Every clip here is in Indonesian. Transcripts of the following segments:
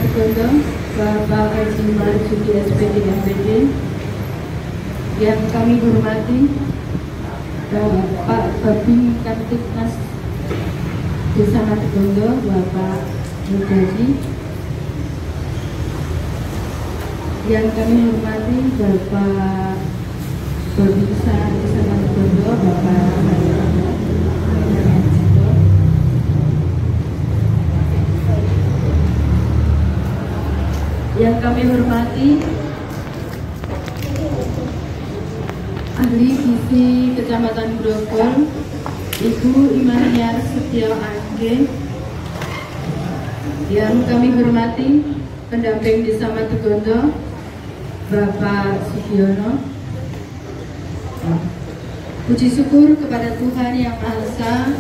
Tegondo, Bapak Haji Marzuki SPD MPD, yang kami hormati Pak Babin Kamtibnas Desa Tegondo, Bapak Mudaji, yang kami hormati Bapak Babinsa Desa Tegondo, Bapak yang kami hormati ahli gizi Kecamatan Grogol, Ibu Imaniar Setio Angge, yang kami hormati pendamping Desa Tegondo, Bapak Sugiono. Puji syukur kepada Tuhan Yang Maha Esa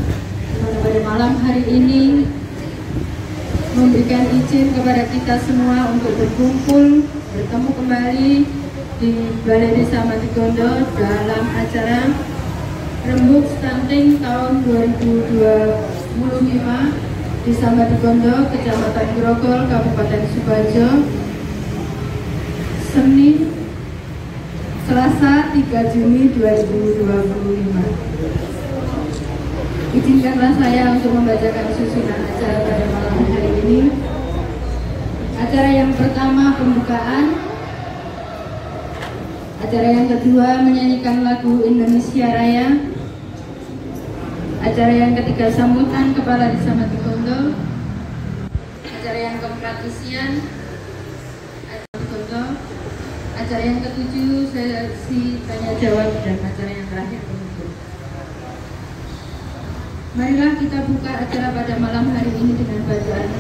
pada malam hari ini memberikan izin kepada kita semua untuk berkumpul, bertemu kembali di Balai Desa Tegondo dalam acara Rembuk Stunting tahun 2025 Desa Tegondo, Kecamatan Grogol, Kabupaten Sidoarjo, Senin, Selasa 3 Juni 2025. Izinkanlah saya untuk membacakan susunan acara pada malam hari ini. Acara yang pertama pembukaan, acara yang kedua menyanyikan lagu Indonesia Raya, acara yang ketiga sambutan Kepala Desa Tegondo, acara yang keempat isian Tegondo, acara yang ketujuh sesi tanya jawab, dan acara yang terakhir penutup. Marilah kita buka acara pada malam hari ini dengan bacaan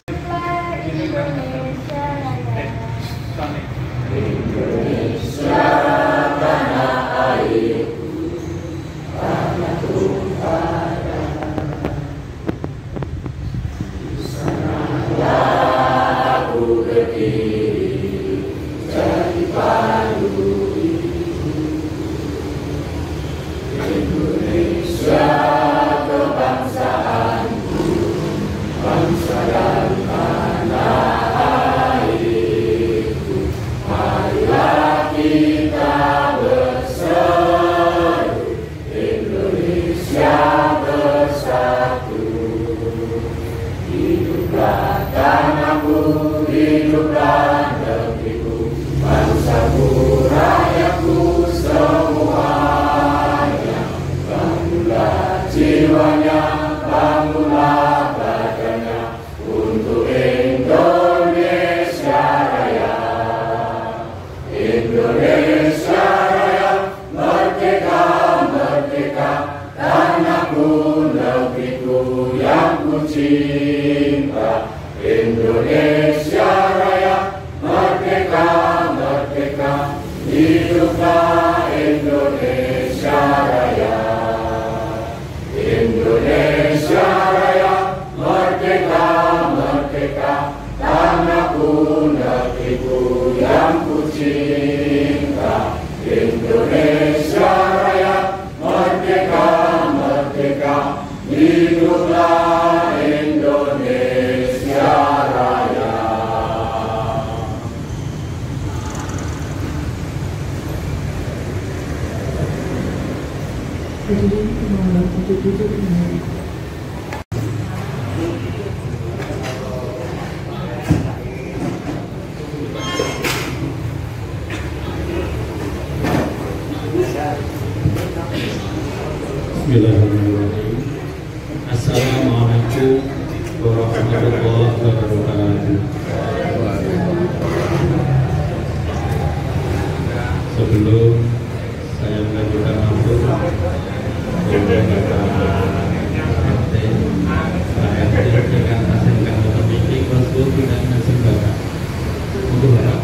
Indonesia tanah airku, tanah Tuhan, di sanalah aku berdiri jadi pandu Indonesia, kebangsaanku, bangsa dan tanah airku. Marilah kita berseru, Indonesia bersatu. Hiduplah tanahku, hiduplah negeriku, bangsaku, rakyatku semuanya. Bangunlah jiwanya, bangunlah badannya untuk Indonesia Raya. Indonesia Raya, merdeka, merdeka, tanahku, negeriku yang ku cinta. Indonesia Raya, merdeka, merdeka, hiduplah Indonesia Raya. Indonesia Raya, merdeka, merdeka, tanahku, negeriku yang ku cinta. Indonesia Raya, merdeka, merdeka, hiduplah Indonesia Raya. Hadirin dimohon untuk duduk kembali. Bismillahirrahmanirrahim. Assalamualaikum warahmatullahi wabarakatuh. Sebelum saya mengajukan maksud dengan hasilkan memiliki konsul dengan nasib bapak untuk harap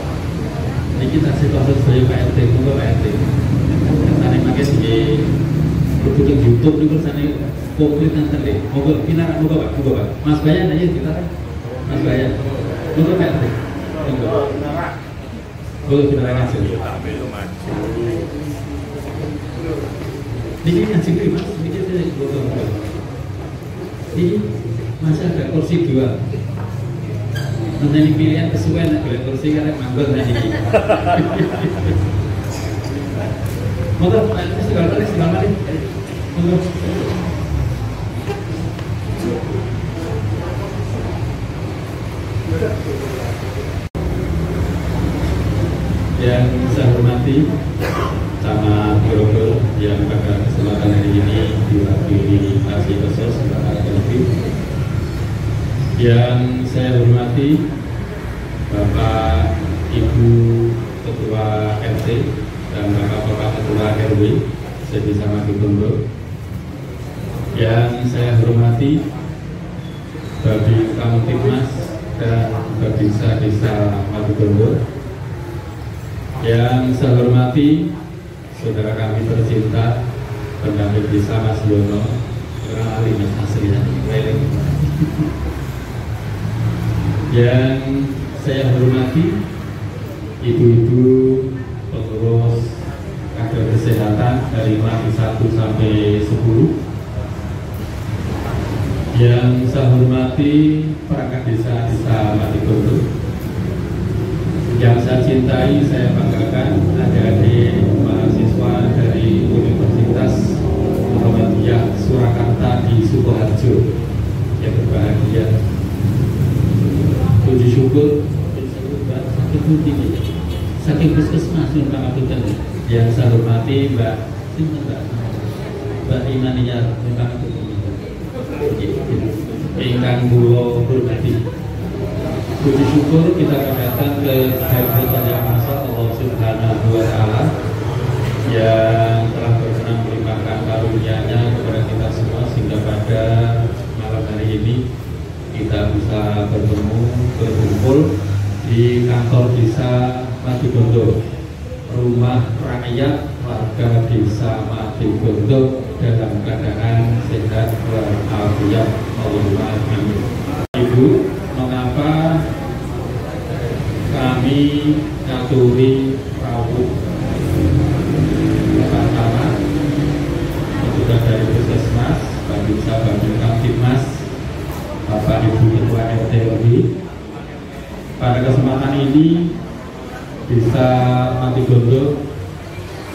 ini kita situasi sebagai PRT untuk PRT karena pakai di produk YouTube itu sana komplit nanti deh moga kita moga pak Mas Bayan aja kita Mas Bayan untuk PRT boleh saudara ngasih ini ngasih mas ini saya ini masih ada kursi dua Menjadi pilihan kesukaan nak boleh kursi karena manggon tadi. Monggo, istiqamah mari. Monggo. Yang saya hormati sama Grogol yang pada kesempatan hari ini diwakili Kasih Kesos Bapak Kelvin. Yang saya hormati Bapak Ibu Ketua RT dan Bapak-Bapak Ketua RW sebisa Madukondro. Yang saya hormati Babi Kamtibmas dan Babinsa Desa Madukondro. Yang saya hormati saudara kami tercinta pendamping desa Mas Yono, kenali Mas Asri ya. Yang saya hormati ibu-ibu pengurus kader kesehatan dari kelas 1 sampai 10. Yang saya hormati perangkat desa Madukondro. Yang saya cintai, saya banggakan adik-adik mahasiswa dari Universitas Muhammadiyah Surakarta di Sukoharjo yang berbahagia. Puji syukur sakit tinggi, sakit puskesmas yang saya hormati Mbak Imaniar ingkang kula hormati. Puji syukur kita datang ke hadirat yang maha Allah Subhanahu wa Ta'ala yang telah berkenan melimpahkan karunia-Nya kepada kita semua sehingga pada malam hari ini kita bisa berkumpul di kantor desa Madukondro, rumah rakyat warga desa Madukondro dalam keadaan sehat walafiat. Allahumma amin. Ibu, mengapa kami ngaturi rawuh pertama petugas dari puskesmas, Babinsa Babin Kamtibmas, Bapak Ibu Ketua RT RW. Pada kesempatan ini desa Madukondro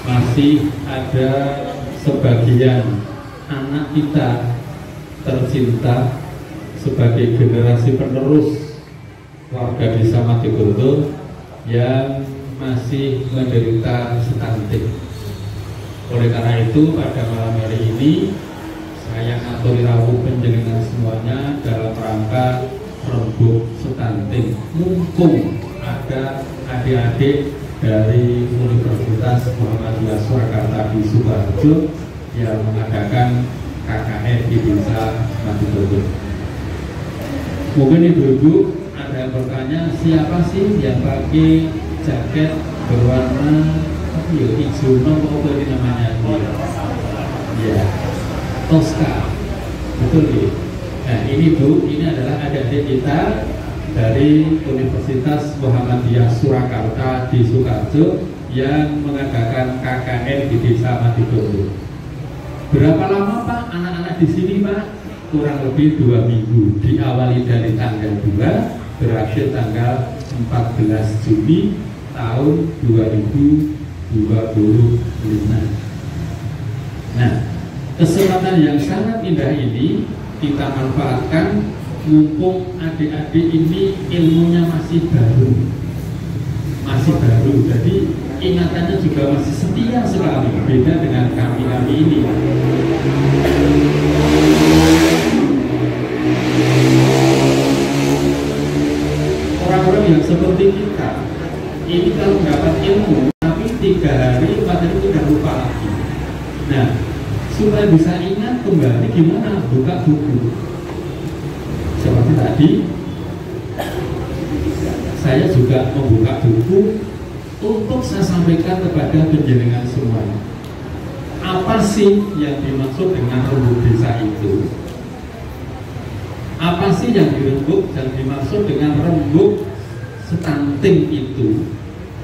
masih ada sebagian anak kita tercinta sebagai generasi penerus warga desa Madukondro yang masih menderita stunting. Oleh karena itu pada malam hari ini saya ngaturi rawuh panjenengan semuanya dalam rangka rembuk stunting. Mumpung ada adik-adik dari Universitas Muhammadiyah Surakarta di Sukoharjo yang mengadakan KKN di desa Madukondro. Mungkin ibu-ibu ada yang bertanya, siapa sih yang pakai jaket berwarna hijau, apa ini namanya? Ya, Tosca, betul ya. Nah ini Bu, ini adalah adik-adik kita dari Universitas Muhammadiyah Surakarta di Sukoharjo yang mengadakan KKN di desa Madukondro. Berapa lama Pak anak-anak di sini Pak? Kurang lebih 2 minggu, diawali dari tanggal 2 berakhir tanggal 14 Juni tahun 2025. Nah, kesempatan yang sangat indah ini kita manfaatkan mumpung adik-adik ini ilmunya masih baru, jadi ingatannya juga masih setia sekali, beda dengan kami ini. Orang-orang yang seperti kita ini kalau mendapat ilmu tapi 3 hari 4 hari sudah lupa lagi. Nah, supaya bisa ingat kembali gimana? Buka buku. Seperti tadi saya juga membuka buku untuk saya sampaikan kepada penjenengan semuanya. Apa sih yang dimaksud dengan rembuk desa itu? Apa sih yang dirembuk dan dimaksud dengan rembuk stunting itu?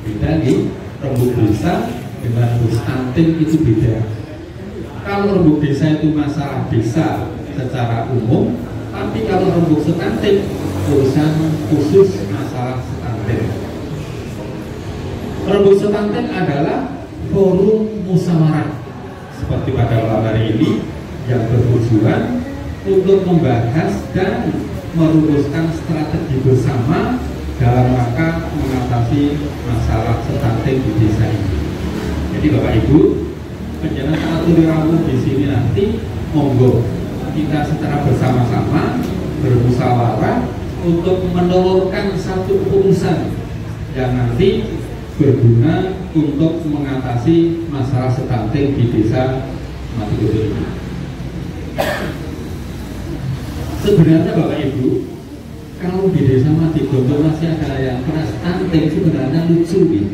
Beda nih, rembuk desa dengan stunting itu beda. Kalau rembuk desa itu masalah desa secara umum, tapi kalau rembuk stunting urusan khusus masalah stunting. Rembuk stunting adalah forum musyawarah seperti pada malam hari ini yang bertujuan untuk membahas dan merumuskan strategi bersama dalam rangka mengatasi masalah stunting di desa ini. Jadi Bapak Ibu, penjelasan aturan di sini nanti monggo kita secara bersama-sama bermusyawarah untuk menelurkan satu urusan yang nanti berguna untuk mengatasi masalah stunting di desa Matidodo ini. Sebenarnya Bapak Ibu, kalau di desa Matidodo masih ada yang kena stunting, sebenarnya lucu nih.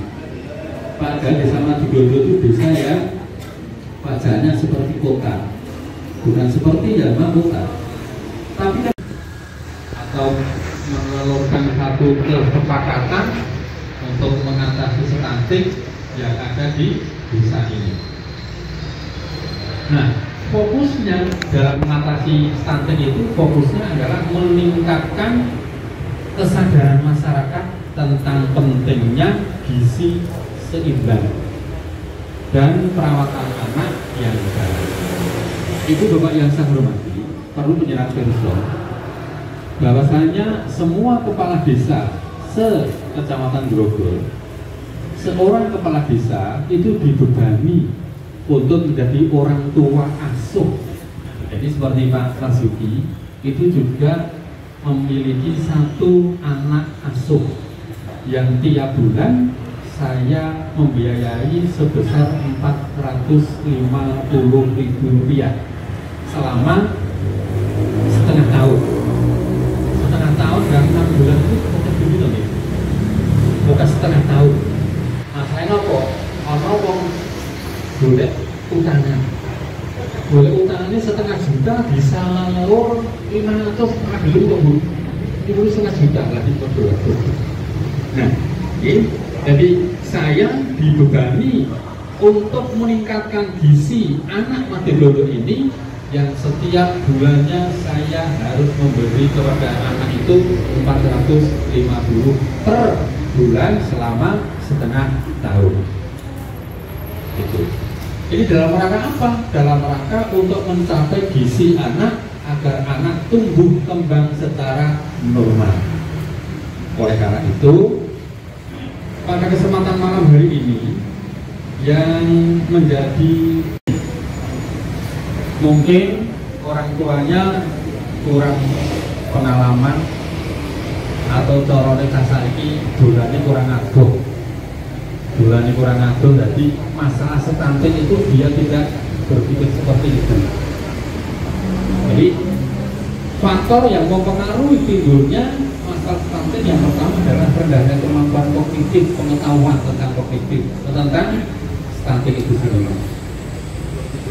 Padahal desa Matidodo itu desa yang wajahnya seperti kota, bukan seperti yang kota, tapi atau menelurkan satu kesepakatan untuk mengatasi stunting yang ada di desa ini. Nah, fokusnya dalam mengatasi stunting itu fokusnya adalah meningkatkan kesadaran masyarakat tentang pentingnya gizi seimbang dan perawatan anak yang baik. Itu Bapak yang saya hormati, perlu menjelaskan bahwasanya semua kepala desa se-Kecamatan Grogol, seorang kepala desa itu dibebani untuk menjadi orang tua asuh. Jadi seperti Pak Marzuki itu juga memiliki satu anak asuh yang tiap bulan saya membiayai sebesar Rp450.000 selama setengah tahun. Setengah tahun dan 6 bulan itu begitu nih, bukan setengah tahun. Masalahnya apa? Orang boleh utangnya, setengah juta bisa ngelur 500 dulu kok Bu, itu setengah juta lagi berdua. Nah, ini jadi saya dibebani untuk meningkatkan gizi anak Matidodo ini yang setiap bulannya saya harus memberi kepada anak itu 450 per bulan selama setengah tahun. Itu. Ini dalam rangka apa? Dalam rangka untuk mencapai gizi anak agar anak tumbuh kembang secara normal. Oleh karena itu, pada kesempatan malam hari ini yang menjadi mungkin orang tuanya kurang pengalaman atau corone saiki dolane kurang adoh. Jadi masalah stunting itu dia tidak berpikir seperti itu. Jadi faktor yang mempengaruhi timbulnya masalah stunting yang pertama adalah rendahnya kemampuan kognitif, pengetahuan tentang kognitif tentang stunting itu sendiri.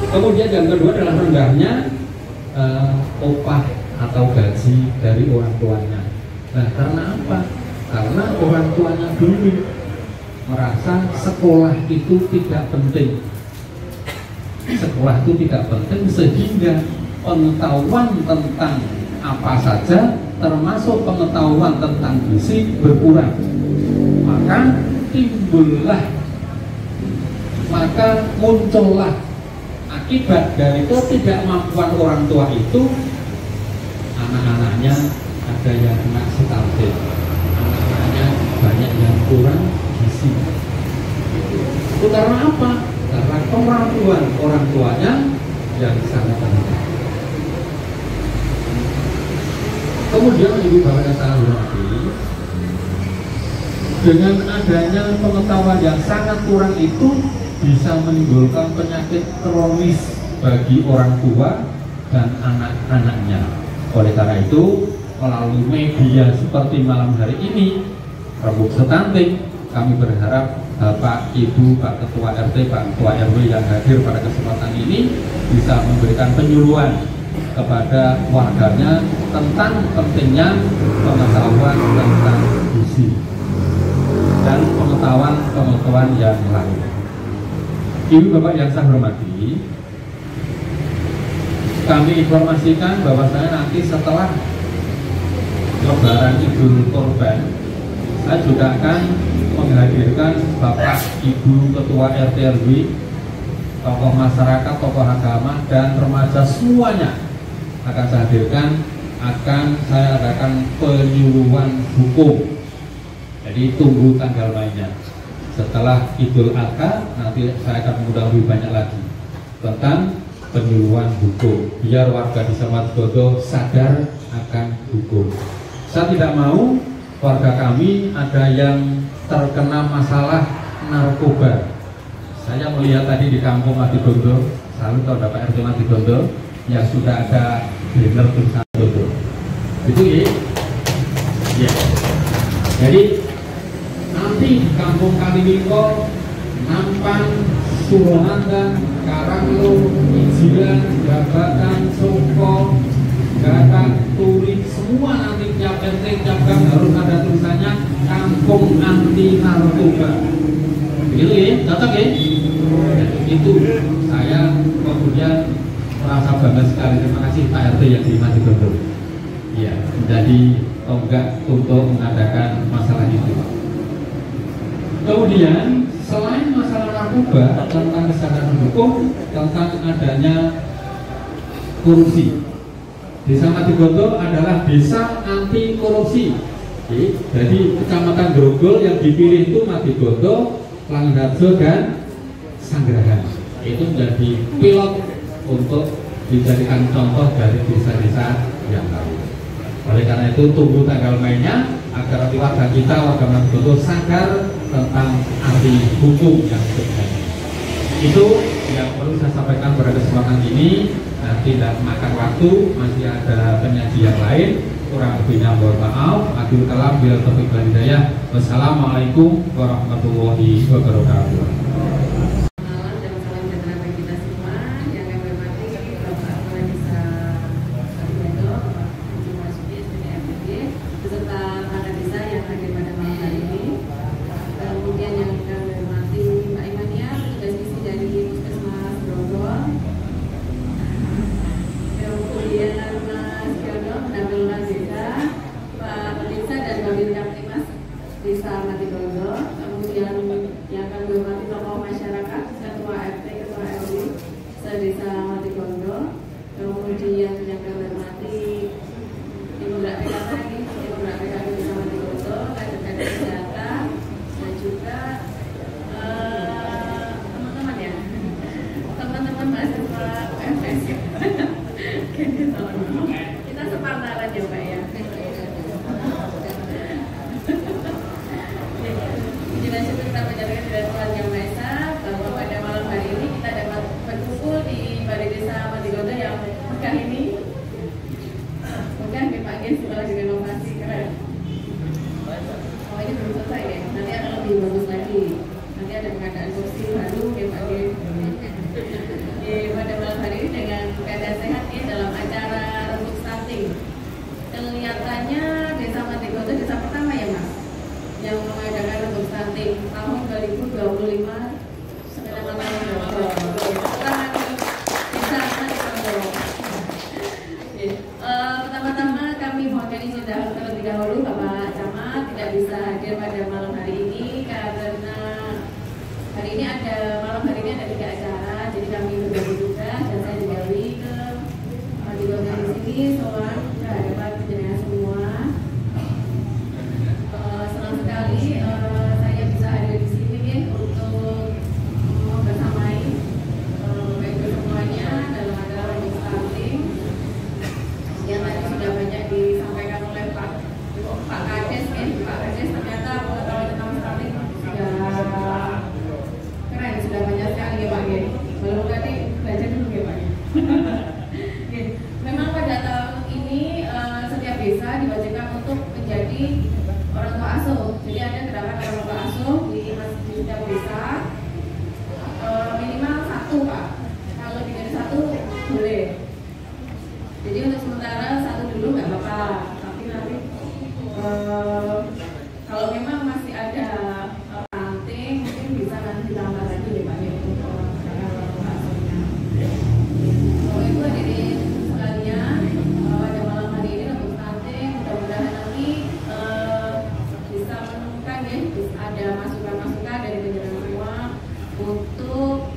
Kemudian yang kedua adalah rendahnya upah atau gaji dari orang tuanya. Nah, karena apa? Karena orang tuanya dulu merasa sekolah itu tidak penting. Sekolah itu tidak penting sehingga pengetahuan tentang apa saja termasuk pengetahuan tentang gizi berkurang. Maka muncullah akibat dari ketidakmampuan orang tua itu, anak-anaknya ada yang kena stunting, anak-anaknya banyak yang kurang gizi. Itu karena apa? Karena kemampuan orang tuanya yang sangat rendah. Kemudian Ibu Bapak dan saya hormati, dengan adanya pengetahuan yang sangat kurang itu bisa menimbulkan penyakit kronis bagi orang tua dan anak-anaknya. Oleh karena itu, melalui media seperti malam hari ini, Rembuk Stunting, kami berharap Bapak, Ibu, Pak Ketua RT, Pak Ketua RW yang hadir pada kesempatan ini bisa memberikan penyuluhan kepada warganya tentang pentingnya pengetahuan tentang gizi dan pengetahuan yang lain. Ibu Bapak yang saya hormati, kami informasikan bahwa saya nanti setelah Lebaran Idul Kurban, saya juga akan menghadirkan Bapak Ibu Ketua RT RW, tokoh masyarakat, tokoh agama, dan remaja semuanya akan saya hadirkan. Saya adakan penyuluhan hukum. Jadi tunggu tanggal mainnya. Setelah Idul Adha nanti saya akan mengundang lebih banyak lagi tentang penyuluhan hukum, biar warga Desa Matigondo sadar akan hukum. Saya tidak mau warga kami ada yang terkena masalah narkoba. Saya melihat tadi di kampung Matigondo, selalu tahu Pak RT Matigondo yang sudah ada banner tulisan Dodo. Itu ya. Jadi nanti di kampung Kaliwiko, Nampan, Suronanda, Karanglo, Ijilan, Gabatan, Soko, Gatak, Turi, semua nanti tiap RT, tiap gang harus ada tulisannya kampung anti narkoba. Begitu ya, cocok ya? Itu saya kemudian merasa bangga sekali. Terima kasih Pak RT yang di Matigondo. Ya, menjadi tonggak untuk mengadakan masalah itu. Kemudian selain masalah narkoba, tentang kesadaran hukum, tentang adanya korupsi. Desa Matigondo adalah desa anti korupsi. Jadi kecamatan Grogol yang dipilih itu Matigondo, Langenharjo, dan Sanggerahan. Itu menjadi pilot untuk dijadikan contoh dari desa-desa yang lain. Oleh karena itu tunggu tanggal mainnya agar warga kita, warga Matigondo sadar tentang arti hukum yang sebenarnya. Itu yang perlu saya sampaikan pada kesempatan ini. Nanti tidak makan waktu, masih ada penyajian lain. Kurang lebihnya mohon maaf. Akhirul kalam bila taufiq wal hidayah. Wassalamualaikum warahmatullahi wabarakatuh. Desa Matigondo, kemudian yang kami hormati tokoh masyarakat, ketua RT, ketua RW, se-Desa Matigondo, kemudian yang kami hormati Ibu PKK, Ibu PKK Desa Matigondo, kader-kader kesehatan, dan juga teman-teman ya, teman-teman mahasiswa UMS. Kita sepantaran ya Pak ya. Dan syukur kita menjalankan dengan Tuhan Yang Maha Esa bahwa pada malam hari ini kita dapat berkumpul di Balai Desa Matigondo yang megah ini. Megah nih Pak Gen, setelah direnovasi keren. Oh ini belum selesai ya, nanti akan lebih bagus lagi. Nanti ada pengadaan kursi baru ya Pak Gen. Pada malam hari ini dengan keadaan sehat ya dalam acara rembuk stunting. Kelihatannya Desa Matigondo desa pertama ya Mas yang mengadakan rembuk stunting tahun 2025 sebenarnya pertama-tama kami mohonkan izin terlebih dahulu Bapak Camat tidak bisa hadir pada malam hari ini karena hari ini ada 3 acara, jadi kami berbagi tugas dan saya digawi ke Matigondo di sini soal ke hadapan penjenengan semua. Senang sekali saya bisa ada di sini ya untuk membersamai baik semuanya dalam acara rembuk stunting yang tadi sudah banyak disampaikan oleh Pak Kades ya. Pak Kades ternyata pengetahuan tentang stunting sudah keren, sudah banyak sekali ya Pak ya. Belum tadi belajar dulu ya Pak ya. Memang pada tahun ini ada masukan-masukan dari penjelasan semua untuk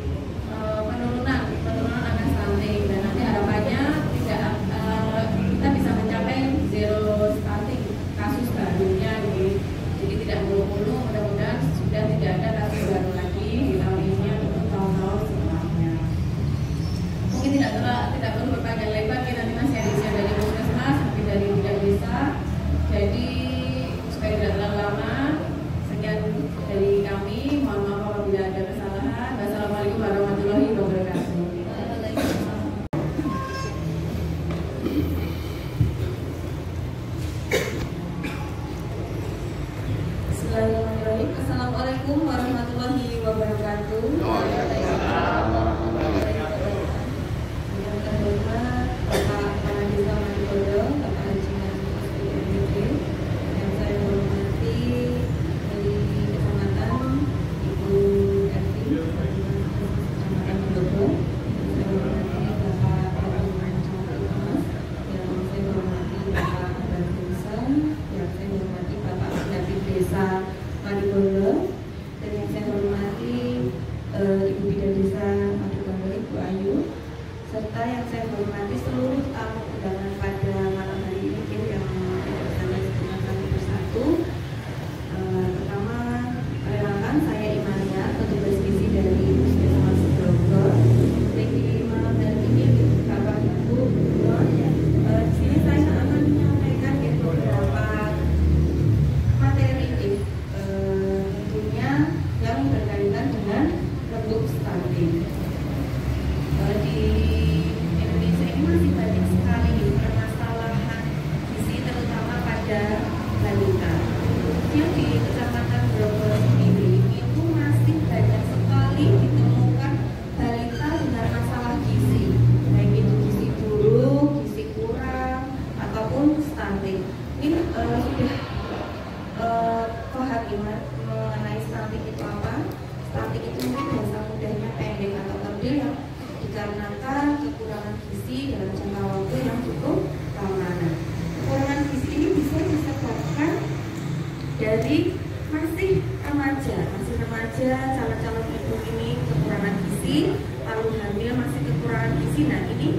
penurunan angka stunting, dan nanti harapannya kita bisa mencapai zero stunting kasus barunya gitu. Jadi tidak mulu-mulu, mudah-mudahan sudah tidak ada kasus baru lagi di tahun ini ataupun tahun-tahun setelahnya. Mungkin tidak perlu berpanjang lebar, kita nanti masih ada isian dari puskesmas, mungkin dari tidak desa. Jadi supaya tidak terlalu lama, sekian dari kami. Mohon maaf apabila ada kesalahan. Wassalamualaikum warahmatullahi wabarakatuh. Bismillahirrahmanirrahim. Assalamualaikum warahmatullahi wabarakatuh. Yang terhormat Bapak Kepala Desa Madipodo, Bapak Haji Nadi, yang saya hormati dari Kecamatan Ibu Erti, Kecamatan Pendopo, yang saya hormati Bapak Ibu Kecamatan Mas, yang saya hormati Bapak Abang Desa, yang saya hormati Bapak Pendamping Desa Madipodo, dan yang saya hormati Ibu Bidan Desa Madipodo, Ibu Ayu, serta yang saya hormati seluruh tamu undangan pada malam hari ini yang tidak bisa disebutkan satu persatu. Pertama, perkenalkan saya Imania, petugas gizi dari Puskesmas Grogol. Di malam hari ini Bapak Ibu, di sini saya akan menyampaikan beberapa materi tentunya yang berkaitan dengan rembuk stunting. Di Indonesia ini masih banyak sekali permasalahan gizi, terutama pada balita. Yang di Kecamatan Grogol sendiri itu masih banyak sekali ditemukan balita dengan masalah gizi, baik itu gizi buruk, gizi kurang, ataupun stunting. Ini sudah paham mengenai stunting itu apa? Stunting itu mungkin bahasa mudahnya pendek atau kerdil, yang dikarenakan kekurangan gizi dalam jangka waktu yang cukup lama. Kekurangan gizi ini bisa disebabkan dari masih remaja, calon-calon ibu ini kekurangan gizi, lalu hamil masih kekurangan gizi. Nah, ini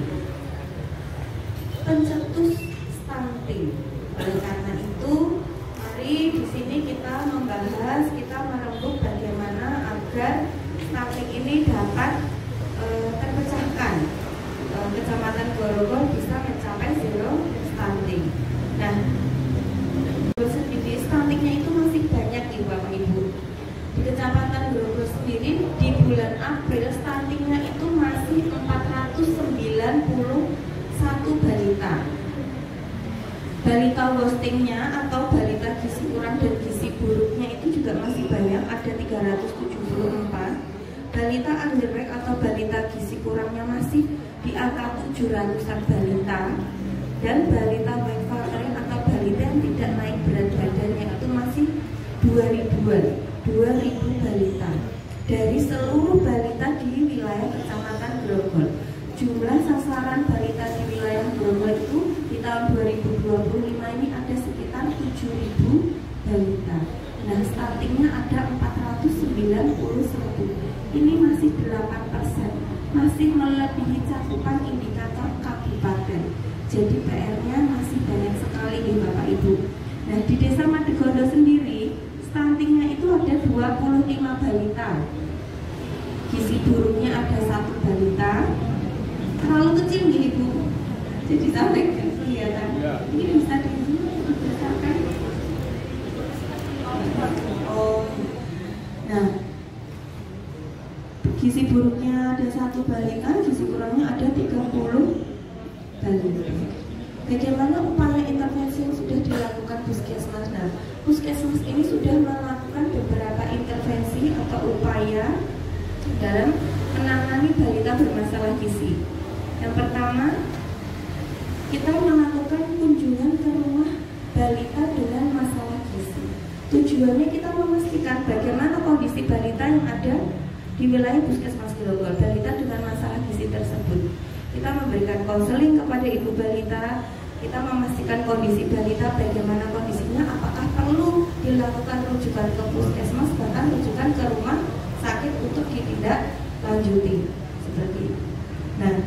pencetus stunting. Oleh karena itu, mari di sini kita membahas, kita merembuk bagaimana agar stunting ini dapat terpecahkan. Kecamatan Grogol bisa mencapai zero stunting. Nah, sendiri stuntingnya itu masih banyak nih Bapak Ibu. Di Kecamatan Grogol sendiri di bulan April stuntingnya itu masih 491 balita. Balita wastingnya atau balita gizi kurang dan gizi buruknya itu juga masih banyak, ada 374. Balita underweight atau balita gizi kurangnya masih di angka 700-an balita, dan balita weight factoring atau balita yang tidak naik berat badannya itu masih 2000 balita. Dari seluruh balita di wilayah Kecamatan Grogol, jumlah sasaran balita di wilayah Grogol itu di tahun 2025 ini ada sekitar 7.000 balita. Nah, stuntingnya ada 491. Ini masih 8%, masih melebihi cakupan indikator kabupaten. Jadi PR-nya masih banyak sekali nih Bapak Ibu. Nah, di Desa Madipodo sendiri stuntingnya itu ada 25 balita. Gizi buruknya ada 1 balita. Terlalu kecil nih Ibu, jadi sampai kelihatan. Ini bisa dibesarkan. Nah, gizi buruknya ada 1 balita, gizi kurangnya ada 30 balita. Bagaimana upaya intervensi yang sudah dilakukan Puskesmas? Nah, Puskesmas ini sudah melakukan beberapa intervensi atau upaya dalam menangani balita bermasalah gizi. Yang pertama, kita melakukan kunjungan ke rumah balita dengan masalah gizi. Tujuannya kita memastikan bagaimana kondisi balita yang ada di wilayah Puskesmas Grogol, balita dengan masalah gizi tersebut. Kita memberikan konseling kepada ibu balita, kita memastikan kondisi balita bagaimana kondisinya, apakah perlu dilakukan rujukan ke puskesmas, bahkan rujukan ke rumah sakit untuk ditindaklanjuti seperti itu. Nah,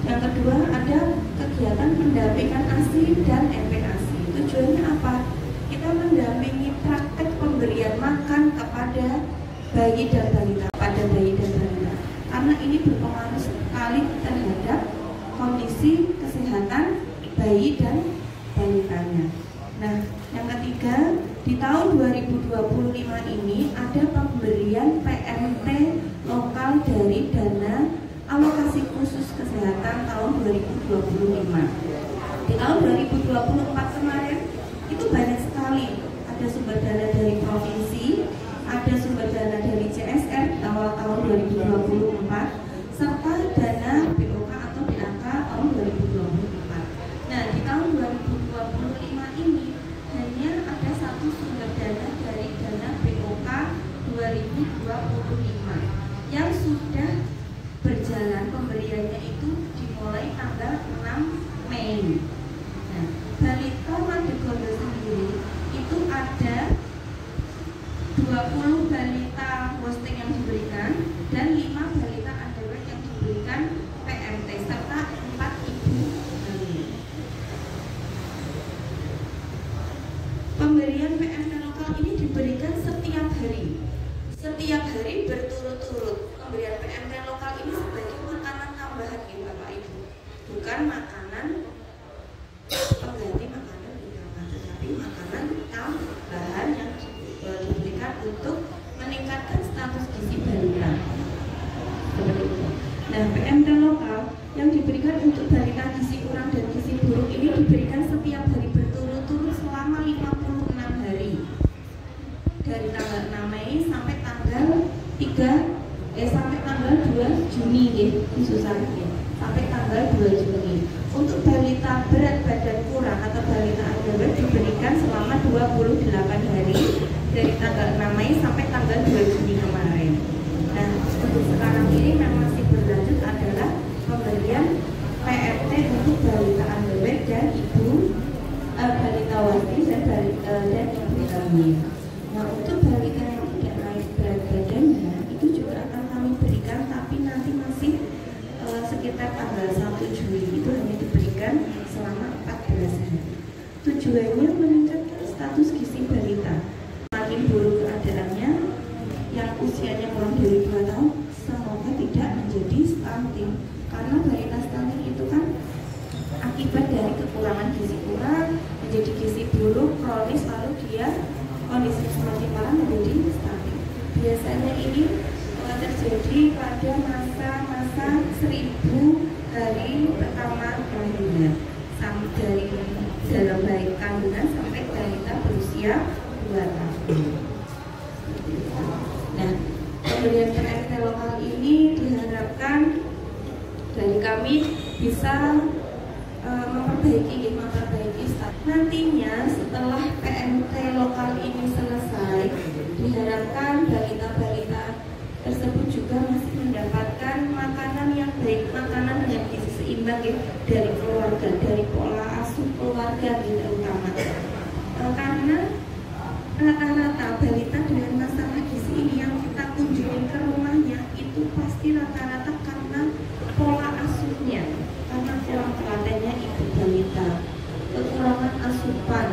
yang kedua ada kegiatan pendampingan ASI dan MPASI. Tujuannya apa? Kita mendampingi praktek pemberian makan kepada bayi dan balita, karena ini berpengaruh sekali terhadap kondisi kesehatan bayi dan balitanya. Nah, yang ketiga, di tahun 2025 ini ada pemberian PMT lokal dari dana alokasi khusus kesehatan tahun 2025. Di tahun 2024 kemarin itu banyak sekali, ada sumber dana dari provinsi, ada sumber dana dari CSR awal tahun 2024, serta dana BOK atau DAK tahun 2024. Nah, di tahun 2025 ini hanya ada satu sumber dana dari dana BOK 2025 yang sudah berjalan pemberiannya itu dimulai tanggal 6 Mei. Nah, balita Madegondo sendiri itu ada 20 balita posting yang diberikan dan 5 balita underweight yang diberikan PMT serta 4 ibu hamil. Pemberian PMT lokal ini diberikan setiap hari berturut-turut. Pemberian PMT lokal ini sebagai makanan tambahan ya Bapak Ibu, bukan makanan pengganti makanan utama, tetapi makanan tambahan yang diberikan untuk meningkatkan status gizi balita. Nah, PMT lokal yang diberikan untuk balita gizi kurang dan gizi buruk ini diberikan setiap hari berturut-turut selama 56 hari dari tanggal 6 Mei sampai tanggal 2 Juni ya, khususnya sampai tanggal 2 Juni. Untuk balita berat badan kurang atau balita underweight diberikan selama 28 hari dari tanggal 6 Mei sampai tanggal 2 Juni kemarin. Nah, untuk sekarang ini yang masih berlanjut adalah pemberian PMT untuk balita underweight dan balita wasti dan ibu hamil. Nah, untuk balita yang tidak naik berat badannya itu juga akan kami berikan, tapi nanti masih sekitar tanggal 1 Juli itu hanya diberikan selama 14 hari. Tujuannya meningkatkan status gizi balita. Makin buruk keadaannya, yang usianya kurang dari 2 tahun semoga tidak menjadi stunting, karena balita stunting itu kan akibat dari kekurangan gizi kurang menjadi gizi buruk kronis, lalu dia kondisi semakin parah menjadi stunting. Biasanya ini terjadi pada masa 1000 hari pertama kandungan, sampai dari dalam bayi kandungan sampai balita berusia 2 tahun. Nah, pemberian PMT lokal ini diharapkan dari kami bisa memperbaiki status. Nantinya setelah PMT lokal ini selesai, diharapkan balita-balita tersebut juga masih mendapatkan makanan yang baik, makanan dengan gizi seimbang ya, dari keluarga, dari pola asuh keluarga terutama. Karena rata-rata balita dengan masalah gizi ini yang kita kunjungi ke rumahnya itu pasti rata-rata karena pola asuhnya, karena kurang telatennya ibu balita, kekurangan asupan,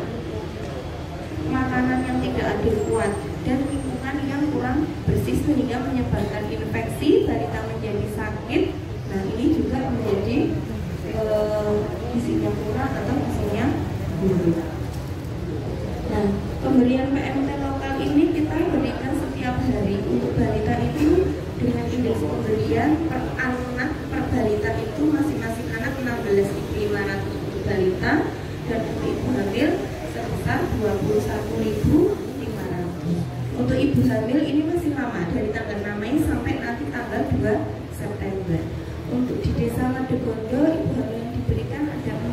makanan yang tidak adekuat, dan lingkungan yang kurang bersih sehingga menyebabkan infeksi, balita menjadi sakit. Nah, ini juga menjadi gizinya kurang atau gizinya buruk. Nah, pemberian PMT lokal ini kita berikan setiap hari. Untuk balita itu dengan indeks pemberian per anak per balita itu masing-masing anak 16.500 balita, dan untuk ibu hamil sebesar 21.500. Untuk ibu hamil ini masih lama, dari tanggal 6 Mei sampai nanti tanggal 2 September. Untuk di desa Madegondo, ibu hamil yang diberikan ada 5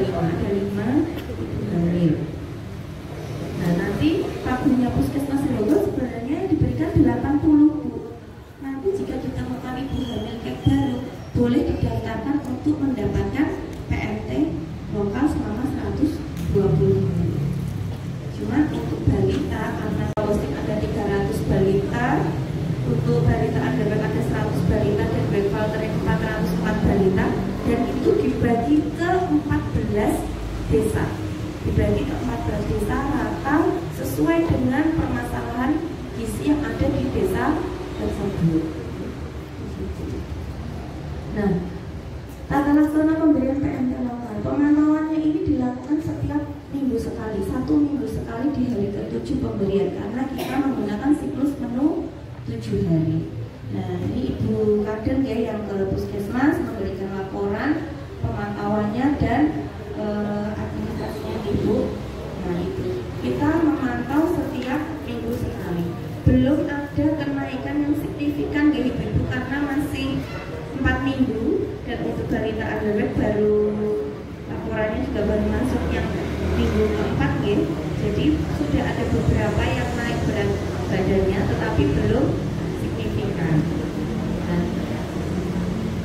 ibu hamil. Nah, nanti tabungnya puskesmas Rogo sebenarnya diberikan 80. Nanti jika ditemukan ibu hamil baru, boleh didaftarkan untuk mendapatkan PMT lokal desa, dibagi ke 14 desa rata sesuai dengan permasalahan gizi yang ada di desa tersebut. Nah, tata laksana pemberian PMT lokal, pemantauannya ini dilakukan setiap minggu sekali, 1 minggu sekali di hari ke-7 pemberian, karena kita menggunakan siklus menu 7 hari. Nah, ini Ibu Kader ya yang ke puskesmas memberikan laporan pemantauannya dan administrasinya Ibu. Nah, itu kita memantau setiap minggu sekali. Belum ada kenaikan yang signifikan ya Ibu, karena masih 4 minggu dan untuk balita underweight baru laporannya juga baru masuk yang minggu keempat ya. Jadi sudah ada beberapa yang naik berat badannya tetapi belum signifikan. Nah,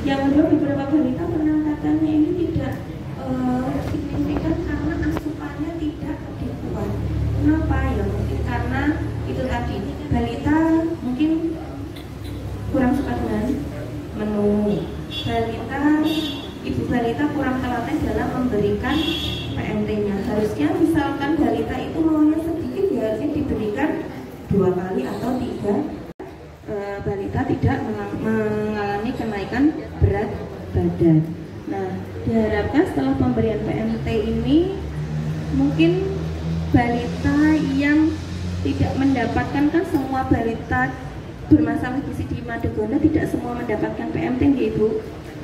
yang kedua beberapa balita peningkatannya ini tidak signifikan karena asupannya tidak adekuat. Kenapa ya? Mungkin karena itu tadi balita mungkin kurang suka dengan menu, ibu balita kurang telaten dalam memberikan PMT-nya. Harusnya misalkan balita itu maunya sedikit ya harusnya diberikan 2 kali atau 3. Balita tidak mengalami kenaikan berat badan. Nah, diharapkan setelah pemberian PMT ini mungkin balita yang tidak mendapatkan, kan semua balita bermasalah gizi di Madegono tidak semua mendapatkan PMT ya Ibu.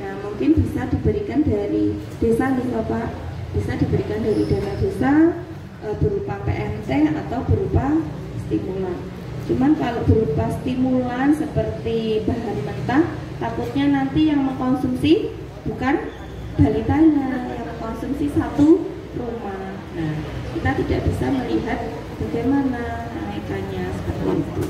Nah, mungkin bisa diberikan dari desa nih Bapak, bisa diberikan dari dana desa berupa PMT atau berupa stimulan. Cuman kalau berupa stimulan seperti bahan mentah, takutnya nanti yang mengkonsumsi bukan balitanya, yang mengkonsumsi satu rumah. Nah, kita tidak bisa melihat bagaimana kenaikannya seperti itu.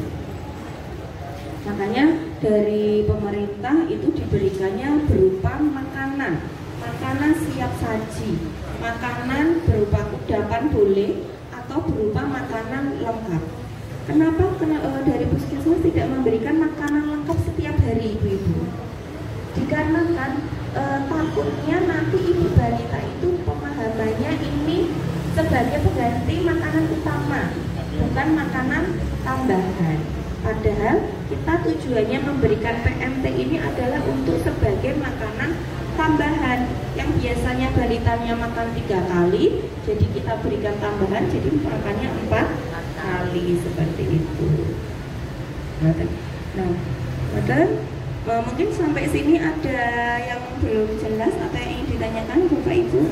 Makanya dari pemerintah itu diberikannya berupa makanan siap saji, makanan berupa kudapan boleh atau berupa makanan lengkap. Kenapa dari puskesmas tidak memberikan makanan lengkap setiap hari Ibu-ibu? Dikarenakan takutnya nanti ibu balita itu pemahamannya ini sebagai pengganti makanan utama, bukan makanan tambahan. Padahal kita tujuannya memberikan PMT ini adalah untuk sebagai makanan tambahan yang biasanya balitanya makan 3 kali, jadi kita berikan tambahan jadi makannya 4 kali seperti itu. Nah, mungkin sampai sini ada yang belum jelas atau yang ingin ditanyakan Bapak Ibu.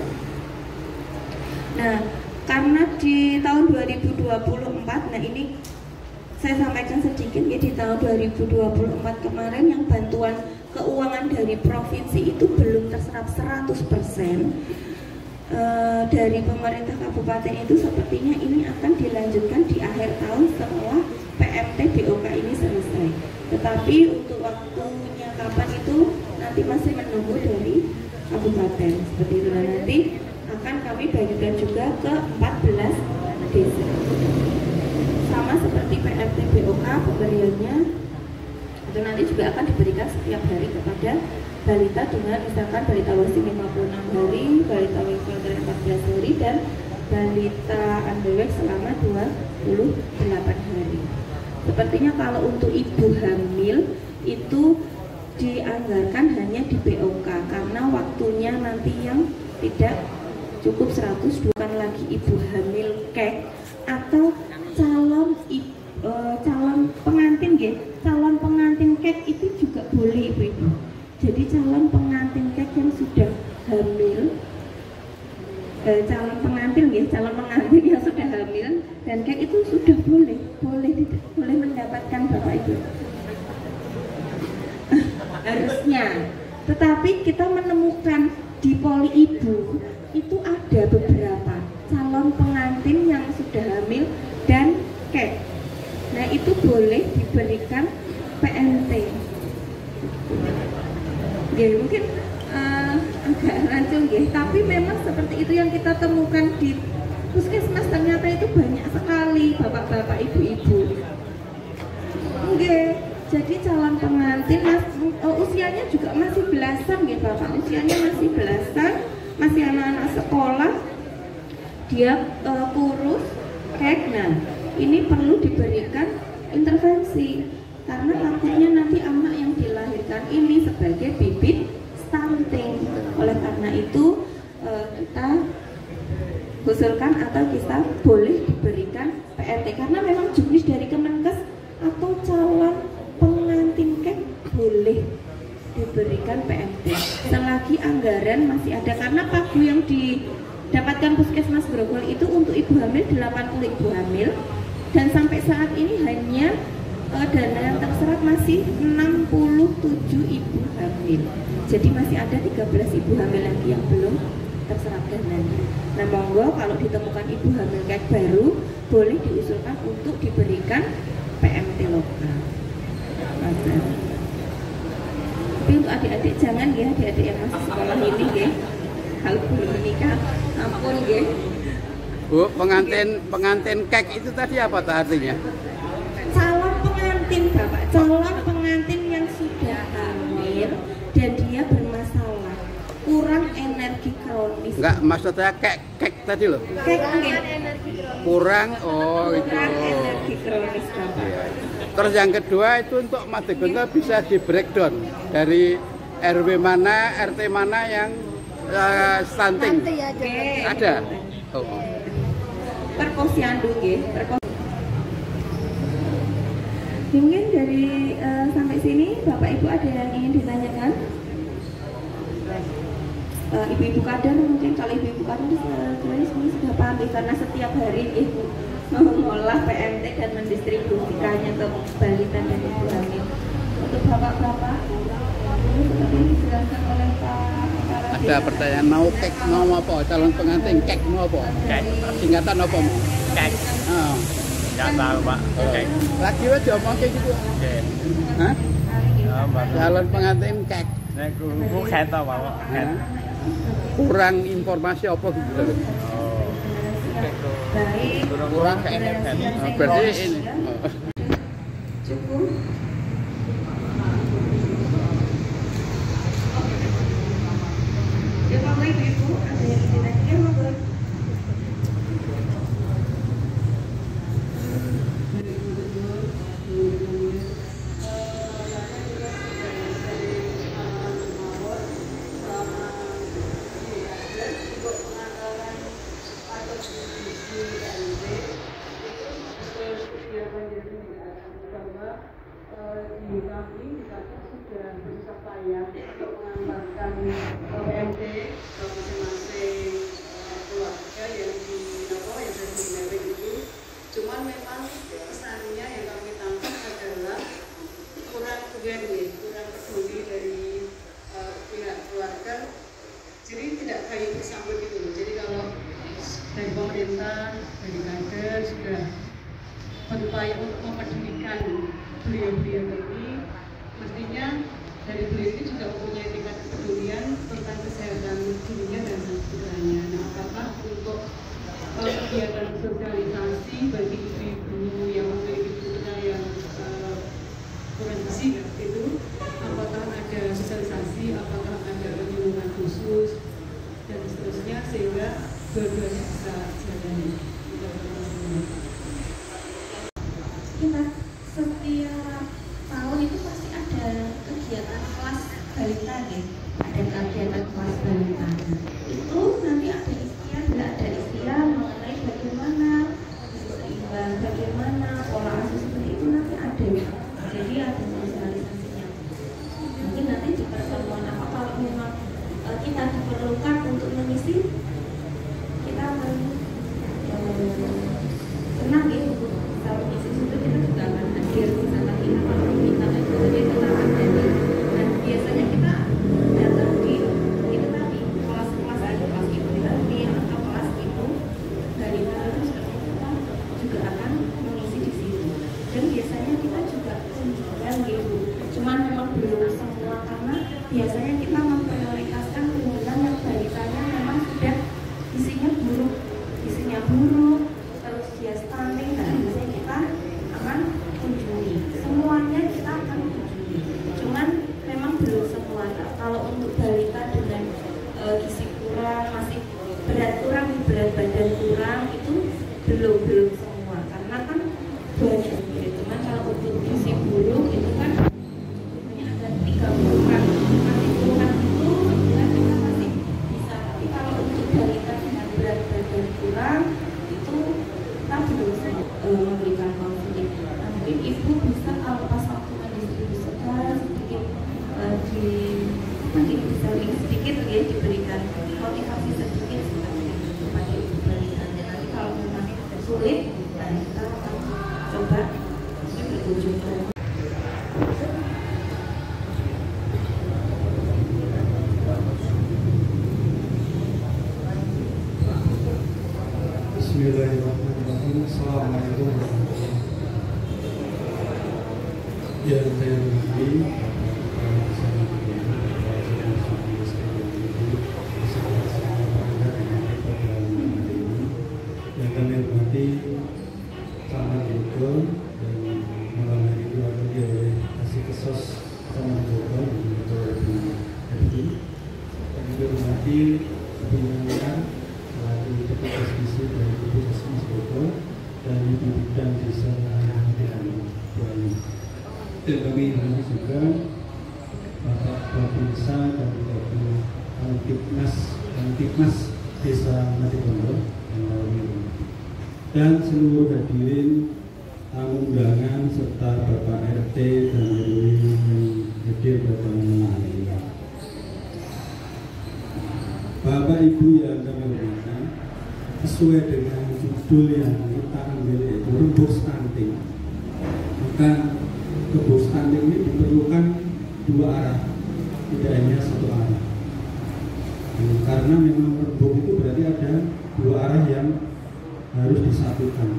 Nah, karena di tahun 2024, nah ini saya sampaikan sedikit ya, di tahun 2024 kemarin yang bantuan keuangan dari provinsi itu belum terserap 100%. Dari pemerintah kabupaten itu sepertinya ini akan dilanjutkan di akhir tahun setelah PMT BOK ini selesai. Tetapi untuk waktunya kapan itu nanti masih menunggu dari kabupaten seperti itu. Dan nanti akan kami bagikan juga ke 14 desa. Sama seperti PMT BOK pemberiannya itu nanti juga akan diberikan setiap hari kepada balita dengan misalkan balita wasi 56 hari, balita welfare 14 hari, dan balita underweight selama 28 hari. Sepertinya kalau untuk ibu hamil itu dianggarkan hanya di BOK karena waktunya nanti yang tidak cukup 100, bukan lagi ibu hamil kek atau calon pengantin ya. Calon pengantin kek itu juga boleh Ibu. Jadi calon pengantin kek yang sudah hamil, calon pengantin yang sudah hamil dan kek itu sudah boleh mendapatkan Bapak Ibu. Harusnya. Tetapi kita menemukan di Poli Ibu itu ada beberapa calon pengantin yang sudah hamil dan kek. Nah, itu boleh diberikan PMT. Ya, mungkin agak rancung ya, tapi memang seperti itu yang kita temukan di puskesmas. Ternyata itu banyak sekali bapak-bapak, ibu-ibu. Jadi calon pengantin usianya juga masih belasan ya Bapak, usianya masih belasan, masih anak-anak sekolah. dia kurus, kek. Nah, ini perlu diberikan intervensi karena takutnya nanti anak yang dilahirkan ini sebagai bibit stunting. Oleh karena itu kita usulkan atau kita boleh diberikan PRT karena memang juknis dari Kemenkes atau calon pengantin kek boleh diberikan PMT selagi anggaran masih ada, karena pagu yang didapatkan Puskesmas Grogol itu untuk ibu hamil 80 ibu hamil dan sampai saat ini hanya dana yang terserap masih 67 ibu hamil, jadi masih ada 13 ibu hamil lagi yang belum terserap dananya. Nah, monggo kalau ditemukan ibu hamil kek baru boleh diusulkan untuk diberikan PMT lokal. Tapi untuk adik-adik jangan ya, adik-adik yang masih sekolah ini ya, kalau belum menikah ampun ya. Bu, pengantin kek itu tadi apa artinya? Calon pengantin Bapak, calon pengantin yang sudah hamil dan dia bermasalah, kurang energi kronis. Enggak, maksudnya kek tadi loh. Kek enggak? Kurang, oh itu. Kurang energi kronis Bapak. Terus yang kedua itu untuk Madegonta bisa di breakdown dari RW mana, RT mana yang stunting. Ada. Oh. Perposyandu nggih, mungkin dari sampai sini Bapak Ibu ada yang ingin ditanyakan? Ibu-ibu kader mungkin, kalau ibu-ibu kader sebenarnya sudah paham karena setiap hari ibu mengolah PMT dan mendistribusikannya ke balita dan ibu hamil. Untuk bapak-bapak seperti yang dijelaskan oleh Pak. Ada pertanyaan, mau kek mau apa? Calon pengantin kek mau apa? Kek. Singkatan apa mau? Kek. Oh. Nggak tahu Pak. Kek. Lagi aja ngomong kayak gitu. Oke. Hah? Baru. Calon pengantin kek. Nek ku kek tau Pak. Kek. Kurang informasi apa gitu. Oh. Baik. Kurang kek. Berarti ini. Cukup. Ya monggo ibu, ada yang ditanyakan monggo. Di kami dikatakan sudah bersusah payah untuk mengantarkan PMT ke masing-masing keluarga yang di yang ada di Mewe itu. Cuman memang kesannya yang kami tangkap adalah kurang aware, kurang peduli dari pihak keluarga. Jadi tidak kayak bersambut itu. Jadi kalau dari pemerintah, dari kader sudah berupaya untuk mempedulikan beliau-beliau ini, mestinya dari beliau ini juga mempunyai tingkat kepedulian tentang kesehatan dirinya dan putranya. Nah, apakah untuk kegiatan sosialisasi bagi ibu-ibu yang memiliki putra yang kurang gizi itu, apakah ada sosialisasi, apakah ada penyuluhan khusus dan seterusnya sehingga dua-duanya bisa jalan. Kita setiap tahun itu pasti ada kegiatan kelas balita ya, ada kegiatan kelas balita. Itu nanti ada istilah, ada istilah mengenai bagaimana seimbang, bagaimana pola asuh seperti itu nanti ada. Jadi ada sosialisasinya. Mungkin nanti di pertemuan apa kalau memang kita diperlukan untuk mengisi, kita akan senang ya untuk kalau mengisi itu kita juga akan hadir di sana. Kita kalau meminta itu kita akan hadir. Dan biasanya kita datang di itu tadi kelas-kelas ada kelas ibu tadi atau kelas ibu dari itu kita juga akan mengisi di situ. Dan biasanya kita juga kunjungan gitu. Cuman memang belum semua karena biasanya kita memprioritaskan kunjungan yang balitanya memang sudah isinya buruk, terus dia stunting, dan biasanya kita akan kunjungi. Semuanya kita akan kunjungi. Cuman memang belum semua. Kalau untuk balita dengan gizi kurang, masih berat badan kurang, ibu bisa kalau pas waktu mendistribusikan sedikit mungkin bisa sedikit ya diberikan motivasi sedikit seperti itu kepada ibu balitanya. Nanti kalau memang sulit, nah kita akan coba berkunjung. Bismillahirrahmanirrahim. Assalamualaikum warahmatullahi wabarakatuh. Yang saya hormati yang kami hormati Camat Joko dan malam hari itu akan oleh Kasih Kesos Camat Joko dan Ketua RI. Yang kami hormati pimpinan selaku petugas gizi dari Puskesmas Bogor dan Ibu Bidang Desa Bali. Dan kami hormati juga Bapak Babinsa dan Kamtibmas Desa Matikondo dan seluruh hadirin tamu undangan serta Bapak RT dan RW yang hadir pada malam hari ini. Bapak Ibu yang kami hormati, sesuai dengan judul yang kita ambil yaitu rembuk stunting, maka rembuk stunting ini diperlukan dua arah, tidak hanya satu arah. Karena memang rembuk itu berarti ada dua arah yang harus disatukan,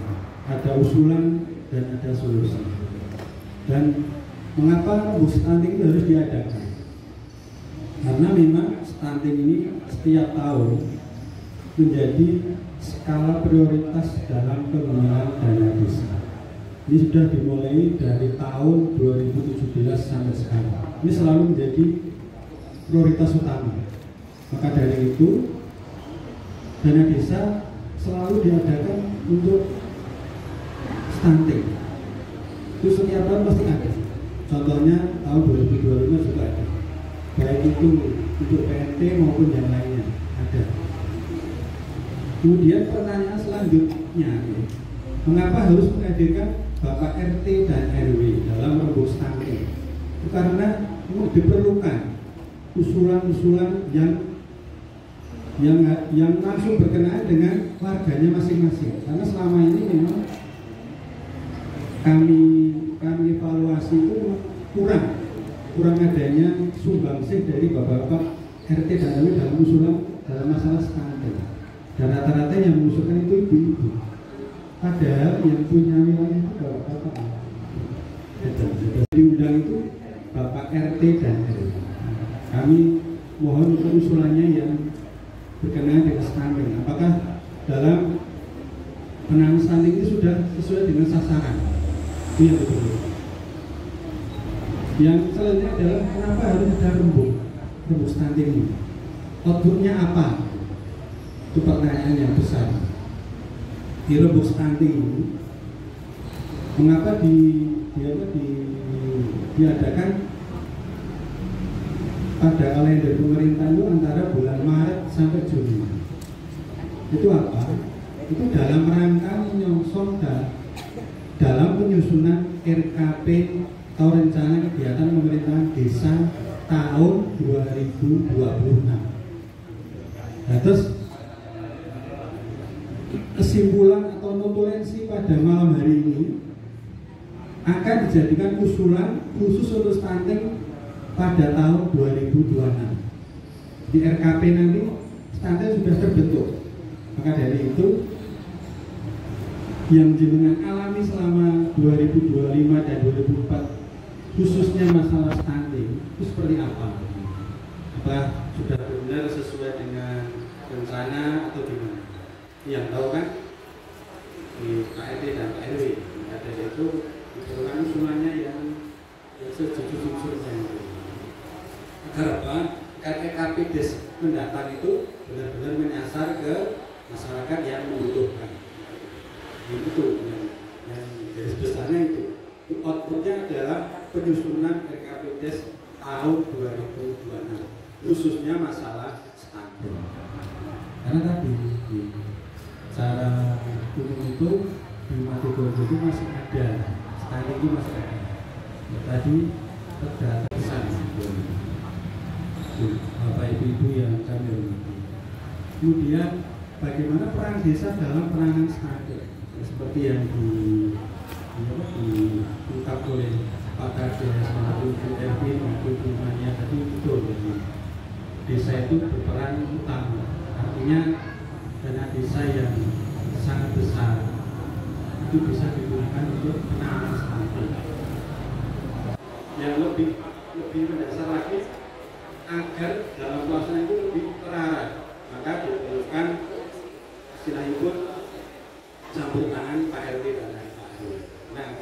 ada usulan dan ada solusi. Dan mengapa rembuk stunting itu harus diadakan? Karena memang stunting ini setiap tahun menjadi skala prioritas dalam penggunaan dana desa. Ini sudah dimulai dari tahun 2017 sampai sekarang. Ini selalu menjadi prioritas utama. Maka dari itu dana desa selalu diadakan untuk stunting. Itu setiap tahun pasti ada. Contohnya tahun 2025 juga ada. Baik itu untuk PNT maupun yang lainnya ada. Kemudian pertanyaan selanjutnya, mengapa harus menghadirkan Bapak RT dan RW dalam rembuk stunting? Karena diperlukan usulan-usulan yang langsung berkenaan dengan warganya masing-masing. Karena selama ini memang kami evaluasi itu kurang adanya sumbangsih dari bapak-bapak RT dan RW dalam usulan dalam masalah stunting. Dan rata-rata yang mengusulkan itu ibu-ibu. Padahal yang punya wilayah itu bapak-bapak. Diundang itu Bapak RT dan RW. Kami mohon untuk usulannya yang berkenaan dengan stunting. Apakah dalam penanganan stunting ini sudah sesuai dengan sasaran? Itu yang betul. Yang selanjutnya adalah kenapa harus ada rembuk stunting ini? Outputnya apa? Itu pertanyaan yang besar. Di rembuk stunting ini, mengapa diadakan pada kalender pemerintah itu antara bulan Maret sampai Juni? Itu apa? Itu dalam rangka menyongsong dalam penyusunan RKP atau rencana kegiatan pemerintahan desa tahun 2026. Nah, terus kesimpulan atau notulensi pada malam hari ini akan dijadikan usulan khusus untuk stunting pada tahun 2026. Di RKP nanti stunting sudah terbentuk. Maka dari itu yang jenengan alami selama 2025 dan 2004 khususnya masalah stunting itu seperti apa? Apa sudah benar sesuai dengan rencana atau gimana? Yang tahu kan di KRT dan KRW ada itu diperlukan usulannya yang sejujur-jujurnya. Agar apa? RKP des mendatang itu benar-benar menyasar ke masyarakat yang membutuhkan. Itu yang garis besarnya itu. Outputnya adalah penyusunan RKP des tahun 2026 khususnya masalah stunting. Karena tadi cara umum itu di Matikondo itu masih ada stunting itu masih ada. Tadi terdata pesan Bapak Ibu yang kami hormati. Kemudian bagaimana peran desa dalam penanganan stunting seperti yang diungkap oleh Pak Kades maupun Bu Erwin maupun Bu Mania tadi betul. Desa itu berperan utama, artinya dana desa yang sangat besar itu bisa digunakan untuk penanganan stunting. Yang lebih mendasar lagi agar dalam pelaksanaan itu lebih terarah, maka diperlukan istilahnya pun campur tangan Pak RT dan Pak RW. Nah,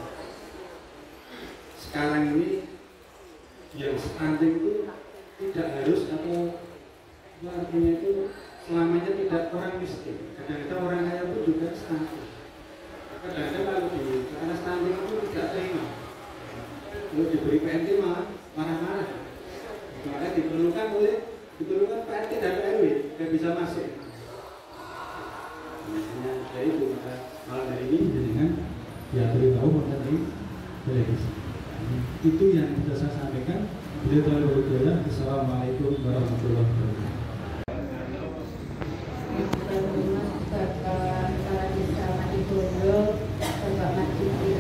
sekarang ini yang stunting itu tidak harus atau artinya itu selamanya tidak orang miskin. Kadang-kadang orang kaya pun juga stunting. Kadang-kadang kalau di karena stunting itu tidak terima. Kalau diberi PNT malah marah-marah. Maka diperlukan PNT dan RW yang bisa masuk. Nah, itu maka malam hari ini dengan ya beritahu mengenai televisi. Itu yang bisa saya sampaikan. Beliau telah berbicara. Assalamualaikum warahmatullahi wabarakatuh. Bapak Kepala Desa Madigondo, Bapak Madjidi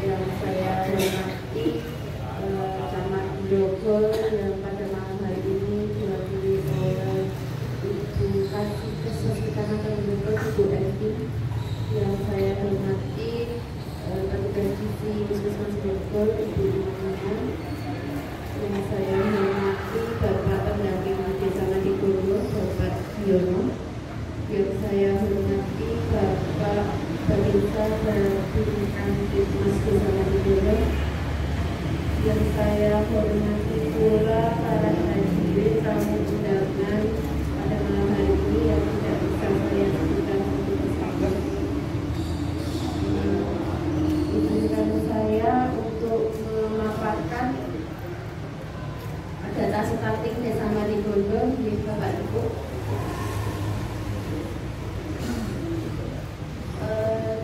yang saya hormati, Camat Joko yang pada malam hari ini diwakili oleh Ibu Kasih Kecamatan Joko, Ibu Esti, yang saya hormati petugas gizi Puskesmas Joko, Ibu Mania, yang saya hormati Bapak Pendamping Desa Madigondo, Bapak Yono, yang saya hormati Bapak Balita Pendidikan Puskesmas Desa Madigondo, yang saya hormati pula para hadirin tamu undangan pada malam hari ini yang tidak bisa saya sebutkan untuk bersama. Izinkan saya untuk memaparkan data stunting Desa Madigondo di Bapak Ibu.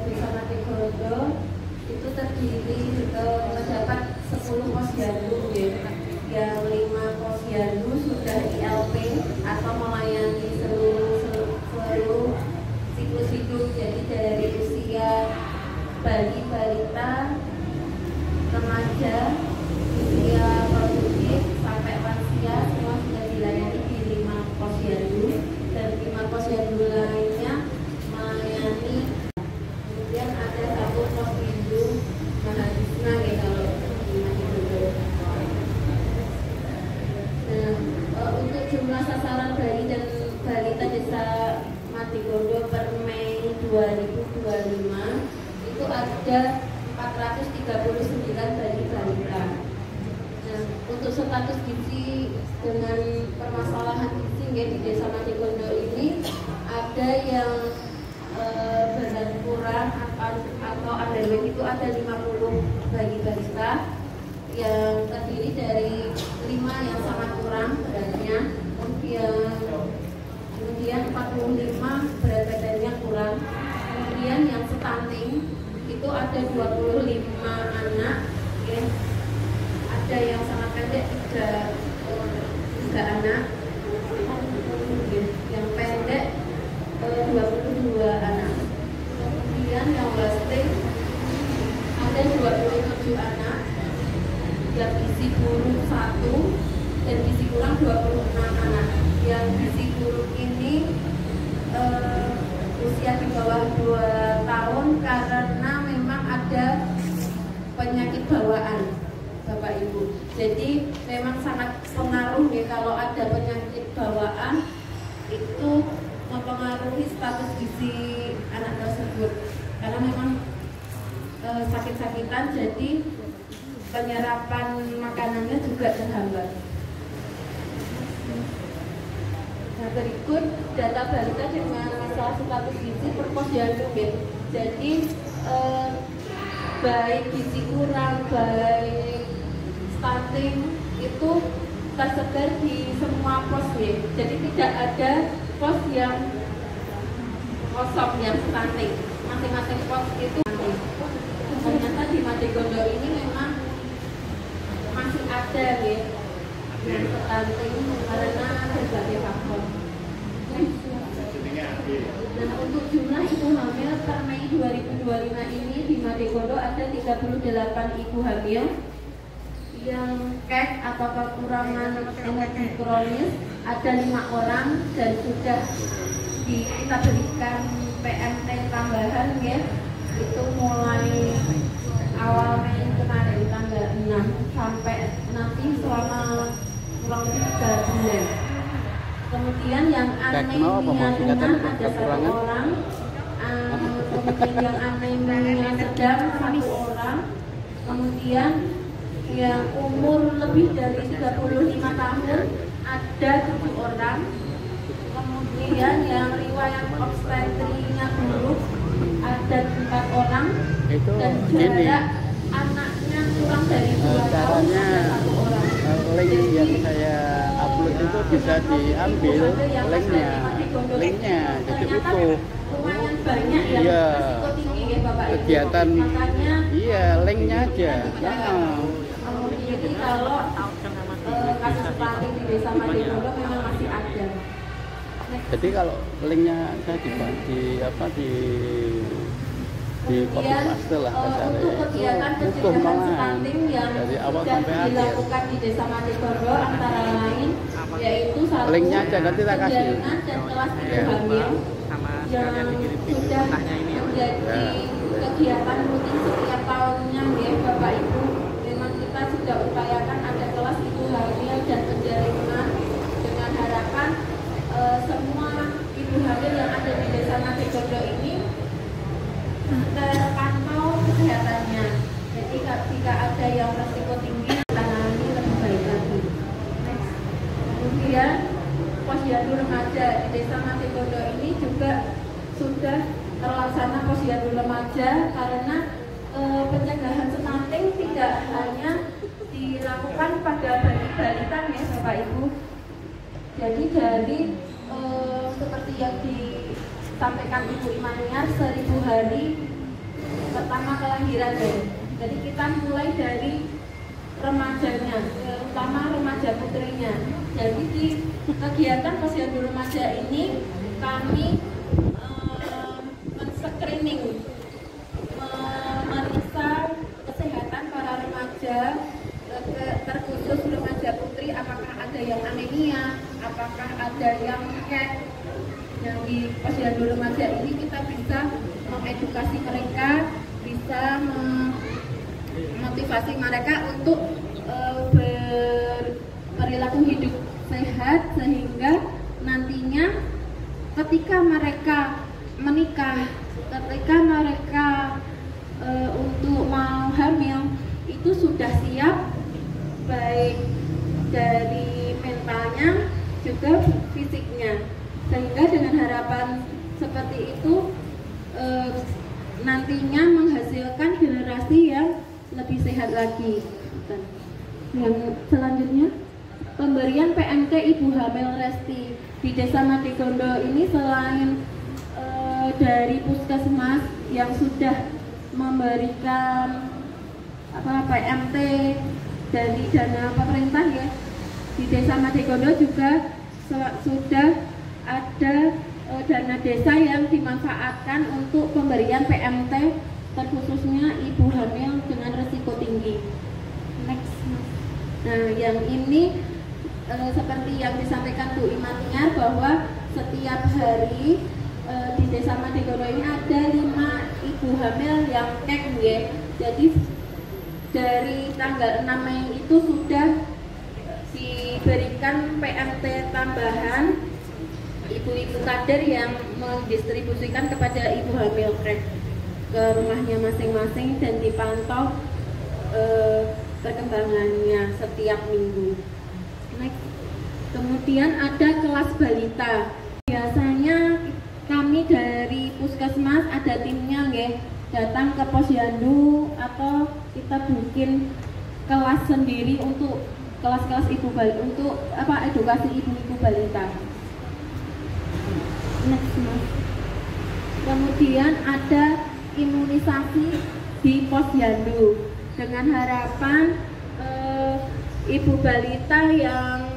Desa Madigondo itu terdiri terdapat 10 posyandu, yang 5 posyandu sudah ILP atau melayani seluruh siklus hidup, jadi dari usia bayi, balita, remaja, usia produktif sampai lansia, semua sudah dilayani di 5 posyandu, dan 5 posyandu lainnya melayani. Kemudian ada 1 posyandu Mahadisna ya kalau di Madigondo. Nah, untuk jumlah sasaran bayi dan balita Desa Madigondo per Mei 2025 itu ada 439 bayi balita. Nah, untuk status gizi dengan permasalahan gizi di Desa Madigondo ini ada yang berat kurang atau underweight itu ada 50 bayi balita yang terdiri dari 5 yang sangat kurang beratnya, kemudian 45 berat badannya kurang, kemudian yang stunting itu ada 25 anak, ya. Ada yang sangat pendek 3 anak, yang pendek 22 anak, kemudian yang lasting ada 27 anak, yang gizi buruk 1 dan gizi kurang 26 anak. Yang gizi buruk ini usia di bawah 2 tahun karena memang ada penyakit bawaan, Bapak Ibu. Jadi memang sangat pengaruh nih kalau ada penyakit bawaan, itu mempengaruhi status gizi anak tersebut karena memang sakit-sakitan, jadi penyerapan makanannya juga terhambat. Nah, berikut data balita dengan masalah status gizi per posyandu. Jadi baik gizi kurang, baik stunting itu tersebar di semua pos ya. Jadi tidak ada pos yang kosong yang stunting. Masing-masing pos itu stunting. Degondo ini memang masih ada ya yang stunting karena berbagai faktor. Nah, untuk jumlah ibu hamil per Mei 2025 ini di Madegondo ada 38 ibu hamil yang KEK atau kekurangan energi kronis ada 5 orang dan sudah kita berikan PMT tambahan ya, itu mulai awal Mei kemarin tanggal 6 sampai nanti selama kurang lebih 3 bulan. Kemudian yang anemia ringan ada 1 orang, kemudian yang anemia sedang 1 orang, kemudian yang umur lebih dari 35 tahun ada 7 orang, kemudian yang riwayat obstetrinya buruk ada 4 orang, dan jarak anaknya kurang dari 2 tahun ada 1 orang. Link yang saya upload itu bisa diambil linknya jadi utuh. Lumayan banyak yang Iya. risiko tinggi ya Bapak Ibu. Kegiatan Makanya iya linknya aja. jadi kalau kasus stunting di desa Madegondo memang masih ada. Jadi kalau linknya saya di copy paste lah kasarnya. Untuk kegiatan pencegahan stunting yang dari awal sudah sampai akhir. dilakukan di desa Madegondo antara lain yaitu satu Linknya aja nanti tak kasih. penjaringan dan kelas ibu Ya. hamil sama yang sudah menjadi kegiatan rutin setiap tahunnya ya Bapak Ibu. Memang kita sudah upayakan ada kelas ibu hamil dan penjaringan dengan harapan semua ibu hamil yang ada di desa Madegondo ini terpantau kesehatannya. Jadi jika ada yang risiko tinggi tangani lebih baik lagi. Next. Kemudian posyandu remaja di desa Madegondo ini juga sudah terlaksana posyandu remaja karena pencegahan stunting tidak hanya dilakukan pada balita ya Bapak Ibu. Jadi dari seperti yang disampaikan Ibu Imaniar 1000 hari pertama kelahiran ya. Jadi kita mulai dari remajanya, terutama remaja putrinya. Jadi di kegiatan posyandu remaja ini kami men-screening, memeriksa kesehatan para remaja, terkhusus remaja putri, apakah ada yang anemia, apakah ada yang KEK. Yang di posyandu remaja ini kita bisa mengedukasi mereka, bisa memotivasi mereka untuk berperilaku hidup sehat sehingga nantinya ketika mereka menikah, ketika mereka untuk mau hamil itu sudah siap baik dari mentalnya juga fisiknya, sehingga dengan harapan seperti itu nantinya menghasilkan generasi yang lebih sehat lagi. Yang selanjutnya pemberian PMT Ibu Hamil Resti di Desa Madegondo ini selain dari puskesmas yang sudah memberikan PMT dari dana pemerintah ya, di Desa Madegondo juga sudah ada dana desa yang dimanfaatkan untuk pemberian PMT terkhususnya ibu hamil dengan risiko tinggi. Next. Nah, yang ini seperti yang disampaikan Bu Imaniar bahwa setiap hari di Desa Madegondo ini ada 5 ibu hamil yang KEK ya. Jadi dari tanggal 6 Mei itu sudah diberikan PMT tambahan ibu-ibu kader yang mendistribusikan kepada ibu hamil KEK ke rumahnya masing-masing dan dipantau perkembangannya setiap minggu. Next. Kemudian ada kelas balita. Biasanya kami dari puskesmas ada timnya nggih, datang ke posyandu atau kita bikin kelas sendiri untuk kelas-kelas ibu balita, untuk edukasi ibu-ibu balita. Next, Mas. Kemudian ada imunisasi di posyandu. dengan harapan ibu balita yang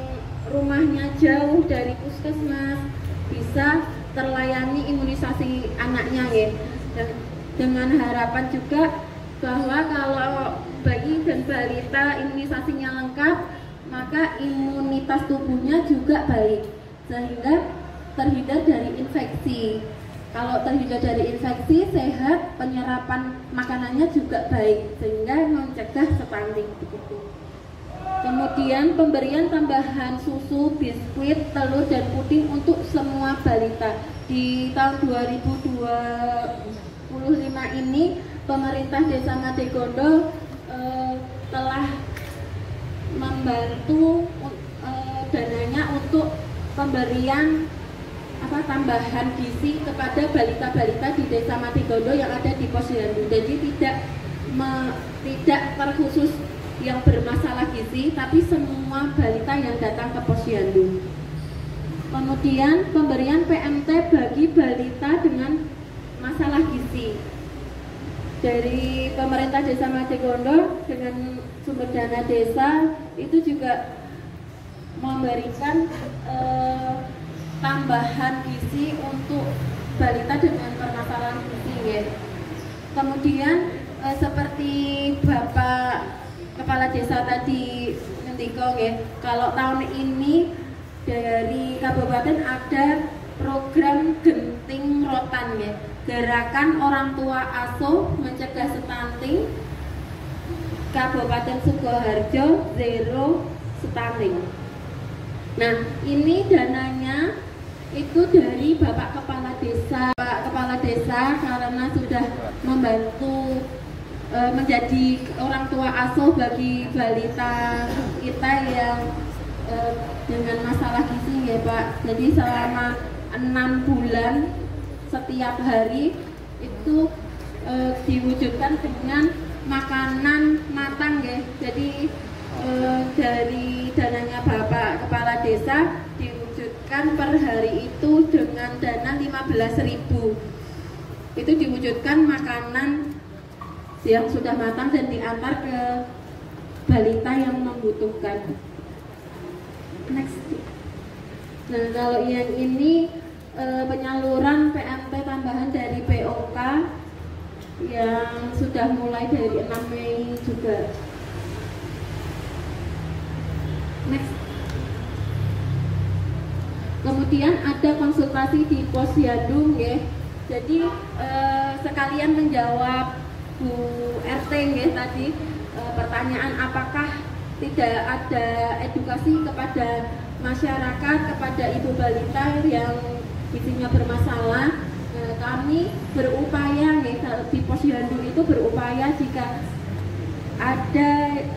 rumahnya jauh dari puskesmas bisa terlayani imunisasi anaknya ya. Dan dengan harapan juga bahwa kalau bayi dan balita imunisasinya lengkap, maka imunitas tubuhnya juga baik sehingga terhindar dari infeksi. Kalau terhindar dari infeksi, sehat, penyerapan makanannya juga baik sehingga mencegah stunting begitu. Kemudian pemberian tambahan susu, biskuit, telur, dan puding untuk semua balita. Di tahun 2025 ini pemerintah Desa Madegondo telah membantu dananya untuk pemberian tambahan gizi kepada balita-balita di Desa Madegondo yang ada di Posyandu. Jadi tidak terkhusus yang bermasalah gizi, tapi semua balita yang datang ke Posyandu. Kemudian pemberian PMT bagi balita dengan masalah gizi dari pemerintah Desa Madegondo dengan sumber dana desa itu juga memberikan tambahan gizi untuk balita dengan permasalahan gizi ya. Kemudian seperti Bapak Kepala Desa tadi ngendika ya, kalau tahun ini dari kabupaten ada program genting rotan ya, gerakan orang tua asuh mencegah stunting Kabupaten Sukoharjo Zero Stunting. Nah, ini dananya itu dari Bapak Kepala Desa. Pak Kepala Desa karena sudah membantu menjadi orang tua asuh bagi balita kita yang dengan masalah gizi ya Pak. Jadi selama 6 bulan setiap hari itu diwujudkan dengan makanan matang ya. Jadi dari dananya Bapak Kepala Desa diwujudkan per hari itu dengan dana 15.000. Itu diwujudkan makanan yang sudah matang dan diantar ke balita yang membutuhkan. Next. Nah, kalau yang ini penyaluran PMT tambahan dari POK yang sudah mulai dari 6 Mei juga. Next. Kemudian ada konsultasi di Posyandu ya. Jadi sekalian menjawab Bu RT ya tadi pertanyaan apakah tidak ada edukasi kepada masyarakat, kepada ibu balita yang gizinya bermasalah. Kami berupaya ya, di Posyandu itu berupaya jika ada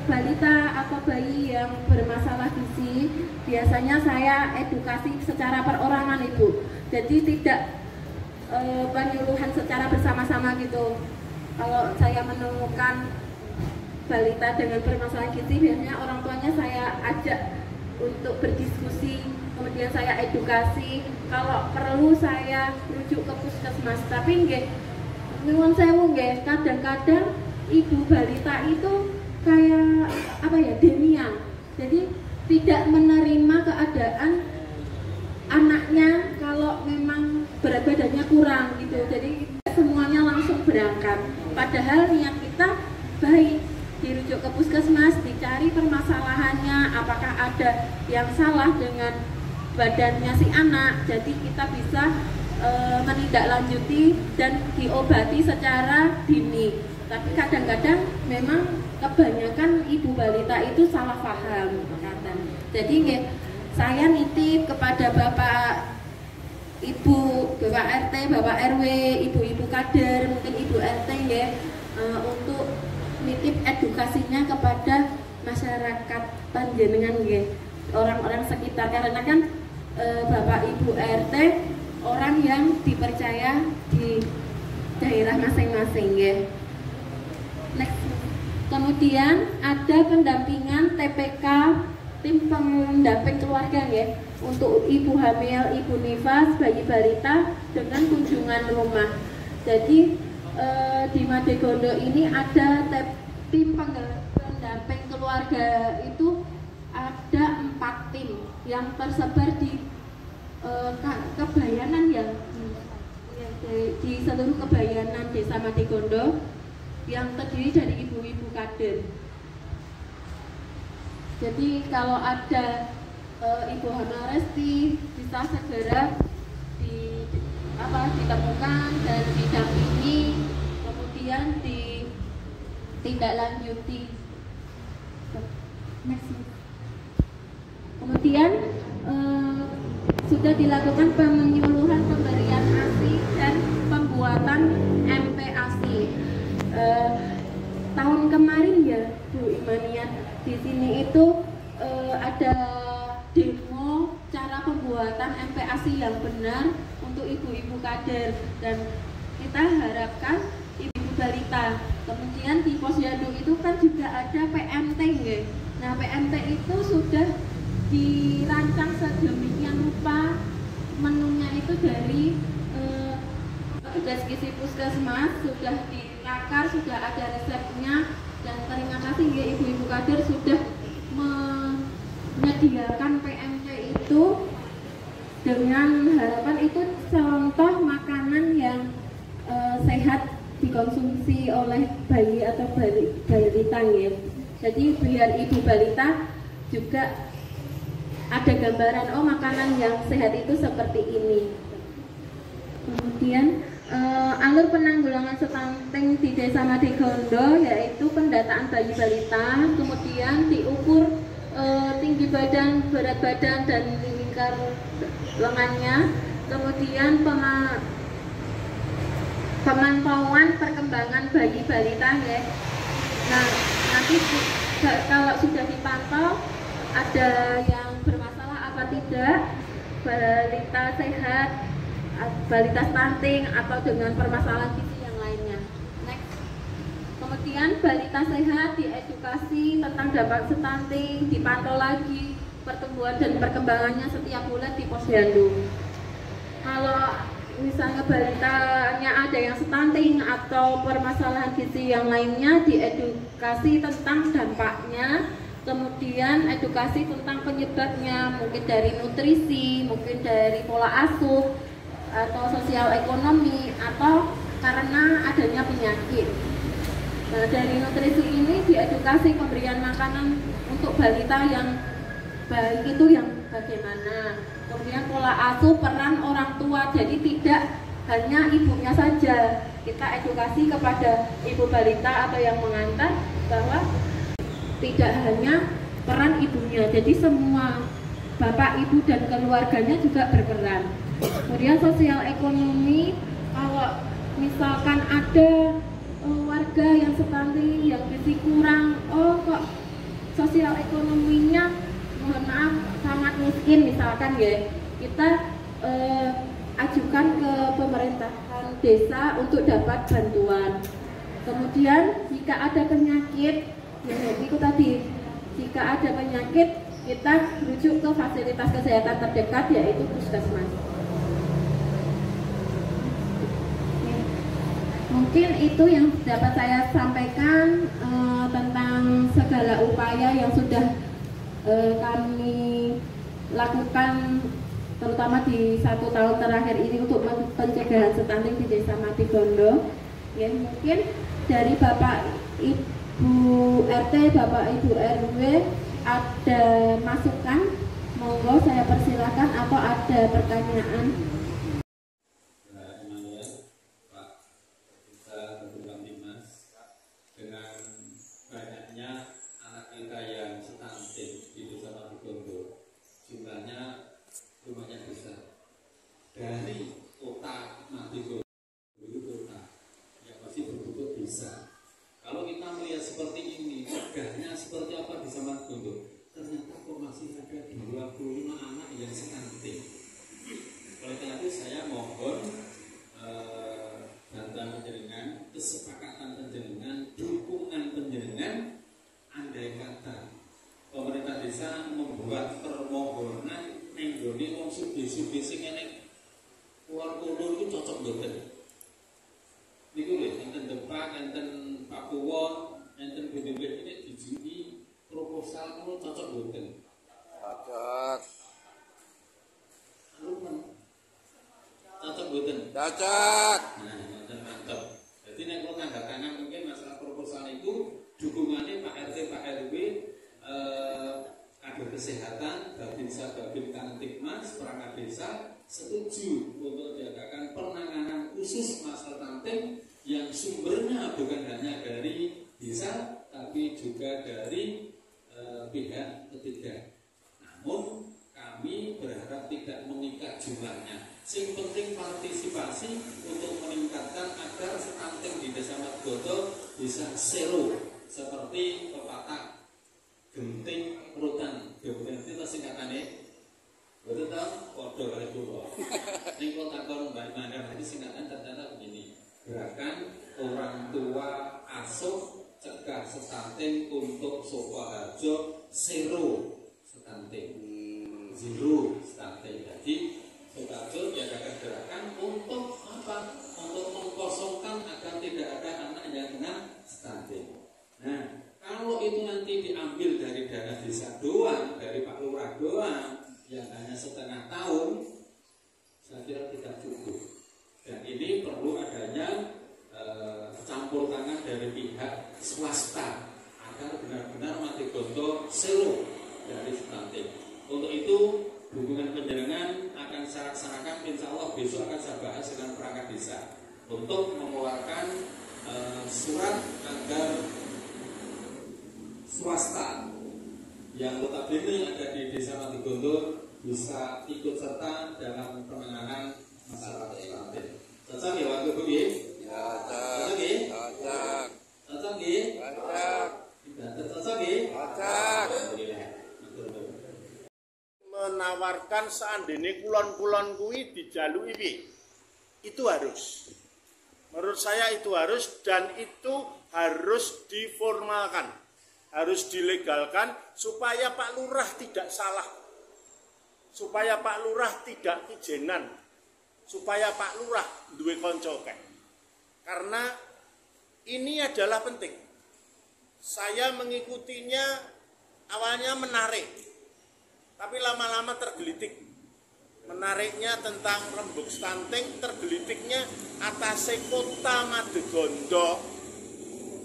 balita atau bayi yang bermasalah gizi, biasanya saya edukasi secara perorangan Ibu. Jadi tidak penyuluhan secara bersama-sama gitu. Kalau saya menemukan balita dengan permasalahan gizi, biasanya orang tuanya saya ajak untuk berdiskusi, kemudian saya edukasi. Kalau perlu saya rujuk ke puskesmas. Tapi nggih, nyuwun sewu nggih, kadang-kadang ibu balita itu kayak apa ya, denial. Jadi tidak menerima keadaan anaknya kalau memang berat badannya kurang gitu. Jadi semuanya langsung berangkat. Padahal niat kita baik, dirujuk ke puskesmas, dicari permasalahannya, apakah ada yang salah dengan badannya si anak. Jadi kita bisa menindaklanjuti dan diobati secara dini. Tapi kadang-kadang memang kebanyakan ibu balita itu salah paham. Jadi saya nitip kepada Bapak Ibu, Bapak RT, Bapak RW, Ibu-ibu kader, mungkin Ibu RT ya, untuk nitip edukasinya kepada masyarakat panjenengan ya, orang-orang sekitar, karena kan Bapak Ibu RT orang yang dipercaya di daerah masing-masing ya. Next. Kemudian ada pendampingan TPK, tim pendamping keluarga ya, untuk ibu hamil, ibu nifas, bayi balita dengan kunjungan rumah. Jadi di Madegondo ini ada tim pendamping keluarga itu ada 4 tim yang tersebar di Kebayanan ya, di seluruh Kebayanan Desa Matigondo yang terdiri dari ibu-ibu kader. Jadi kalau ada Ibu Hana Resti bisa segera ditemukan dan didampingi, kemudian ditindaklanjuti. Kemudian sudah dilakukan penyuluhan pemberian ASI dan pembuatan MPASI. Tahun kemarin ya Bu Imanian, di sini itu ada demo cara pembuatan MPASI yang benar untuk ibu-ibu kader, dan kita harapkan ibu balita. Kemudian di Posyandu itu kan juga ada PMT ya. Nah PMT itu sudah dirancang sedemikian rupa, menunya itu dari petugas gizi puskesmas sudah dilakar, sudah ada resepnya, dan terima kasih ya ibu-ibu kader sudah menyediakan PMT itu dengan harapan itu contoh makanan yang sehat dikonsumsi oleh bayi atau balita ya. Jadi biar ibu balita juga ada gambaran, oh makanan yang sehat itu seperti ini. Kemudian alur penanggulangan stunting di Desa Matigondo yaitu pendataan bayi balita, kemudian diukur tinggi badan, berat badan, dan lingkar lengannya, kemudian pemantauan perkembangan bayi balita ya. Nah nanti kalau sudah dipantau ada yang bermasalah apa tidak, balita sehat, balita stunting, atau dengan permasalahan gizi yang lainnya. Next. Kemudian balita sehat diedukasi tentang dampak stunting, dipantau lagi pertumbuhan dan perkembangannya setiap bulan di Posyandu. Kalau misalnya balitanya ada yang stunting atau permasalahan gizi yang lainnya, diedukasi tentang dampaknya, kemudian edukasi tentang penyebabnya, mungkin dari nutrisi, mungkin dari pola asuh, atau sosial ekonomi, atau karena adanya penyakit. Nah, dari nutrisi ini diedukasi pemberian makanan untuk balita yang baik itu yang bagaimana. Kemudian pola asuh, peran orang tua, jadi tidak hanya ibunya saja. Kita edukasi kepada ibu balita atau yang mengantar bahwa tidak hanya peran ibunya, jadi semua bapak, ibu, dan keluarganya juga berperan. Kemudian sosial ekonomi, kalau misalkan ada warga yang stunting, yang gizi kurang, oh kok sosial ekonominya mohon maaf sangat miskin misalkan ya, kita ajukan ke pemerintahan desa untuk dapat bantuan. Kemudian jika ada penyakit, ya itu tadi, jika ada penyakit kita rujuk ke fasilitas kesehatan terdekat yaitu puskesmas. Mungkin itu yang dapat saya sampaikan tentang segala upaya yang sudah kami lakukan terutama di 1 tahun terakhir ini untuk pencegahan stunting di Desa Matigondo. Ya, mungkin dari Bapak Ibu RT, Bapak Ibu RW ada masukan, monggo saya persilakan, atau ada pertanyaan. Dengan banyaknya anak kita yang stunting di Desa Matigondo, jumlahnya lumayan besar. Dari kota Matigondo itu kota yang masih berbentuk desa. Kalau kita melihat seperti ini, megahnya seperti apa di Desa Matigondo, ternyata kok masih ada 25 anak yang stunting. Oleh karena Cocok. Nah, mantap. Jadi nek kula tanda tangan mungkin masalah proposal itu dukungannya Pak RT Pak RW ada kesehatan, Babin Kamtibmas, perangkat desa setuju untuk diadakan penanganan khusus masalah stunting yang sumbernya bukan hanya dari desa tapi juga dari pihak ketiga. Namun kami berharap tidak meningkat jumlahnya. Yang penting partisipasi untuk meningkatkan agar stunting di Desa Madigondo bisa zero, seperti pepatah genting rutan. Genting itu singkatannya betul tahu? Waduh kali dulu. Ini kalau takon Mbak Imanda berarti singkatan ternyata begini: gerakan orang tua asuh cegah stunting untuk Sukoharjo zero stunting. Zero stunting. Jadi Sukoharjo diadakan gerakan untuk apa? Untuk mengkosongkan agar tidak ada anak yang kena stunting. Nah, kalau itu nanti diambil dari dana desa doang, dari Pak Lurah doang, yang hanya setengah tahun, saya kira tidak cukup. Dan ini perlu adanya campur tangan dari pihak swasta agar benar-benar Madigondo zero dari stunting. Untuk itu dukungan penjaringan akan saya laksanakan, insya Allah besok akan saya bahas dengan perangkat desa untuk mengeluarkan surat agar swasta yang notabene ada di Desa Madigondo bisa ikut serta dalam penanganan masalah stunting. Cocok ya Pak Guru ya? Cocok ya? Cocok. Cocok ya? Cocok. Cocok ya? Cocok. Menawarkan seandainya kulon-kulon kuwi dijalui piye. Itu harus. Menurut saya itu harus, dan itu harus diformalkan, harus dilegalkan supaya Pak Lurah tidak salah, supaya Pak Lurah tidak ijenan, supaya Pak Lurah duwe konco kek. Karena ini adalah penting. Saya mengikutinya awalnya menarik, tapi lama-lama tergelitik. Menariknya tentang rembuk stunting, tergelitiknya atase kota Madigondo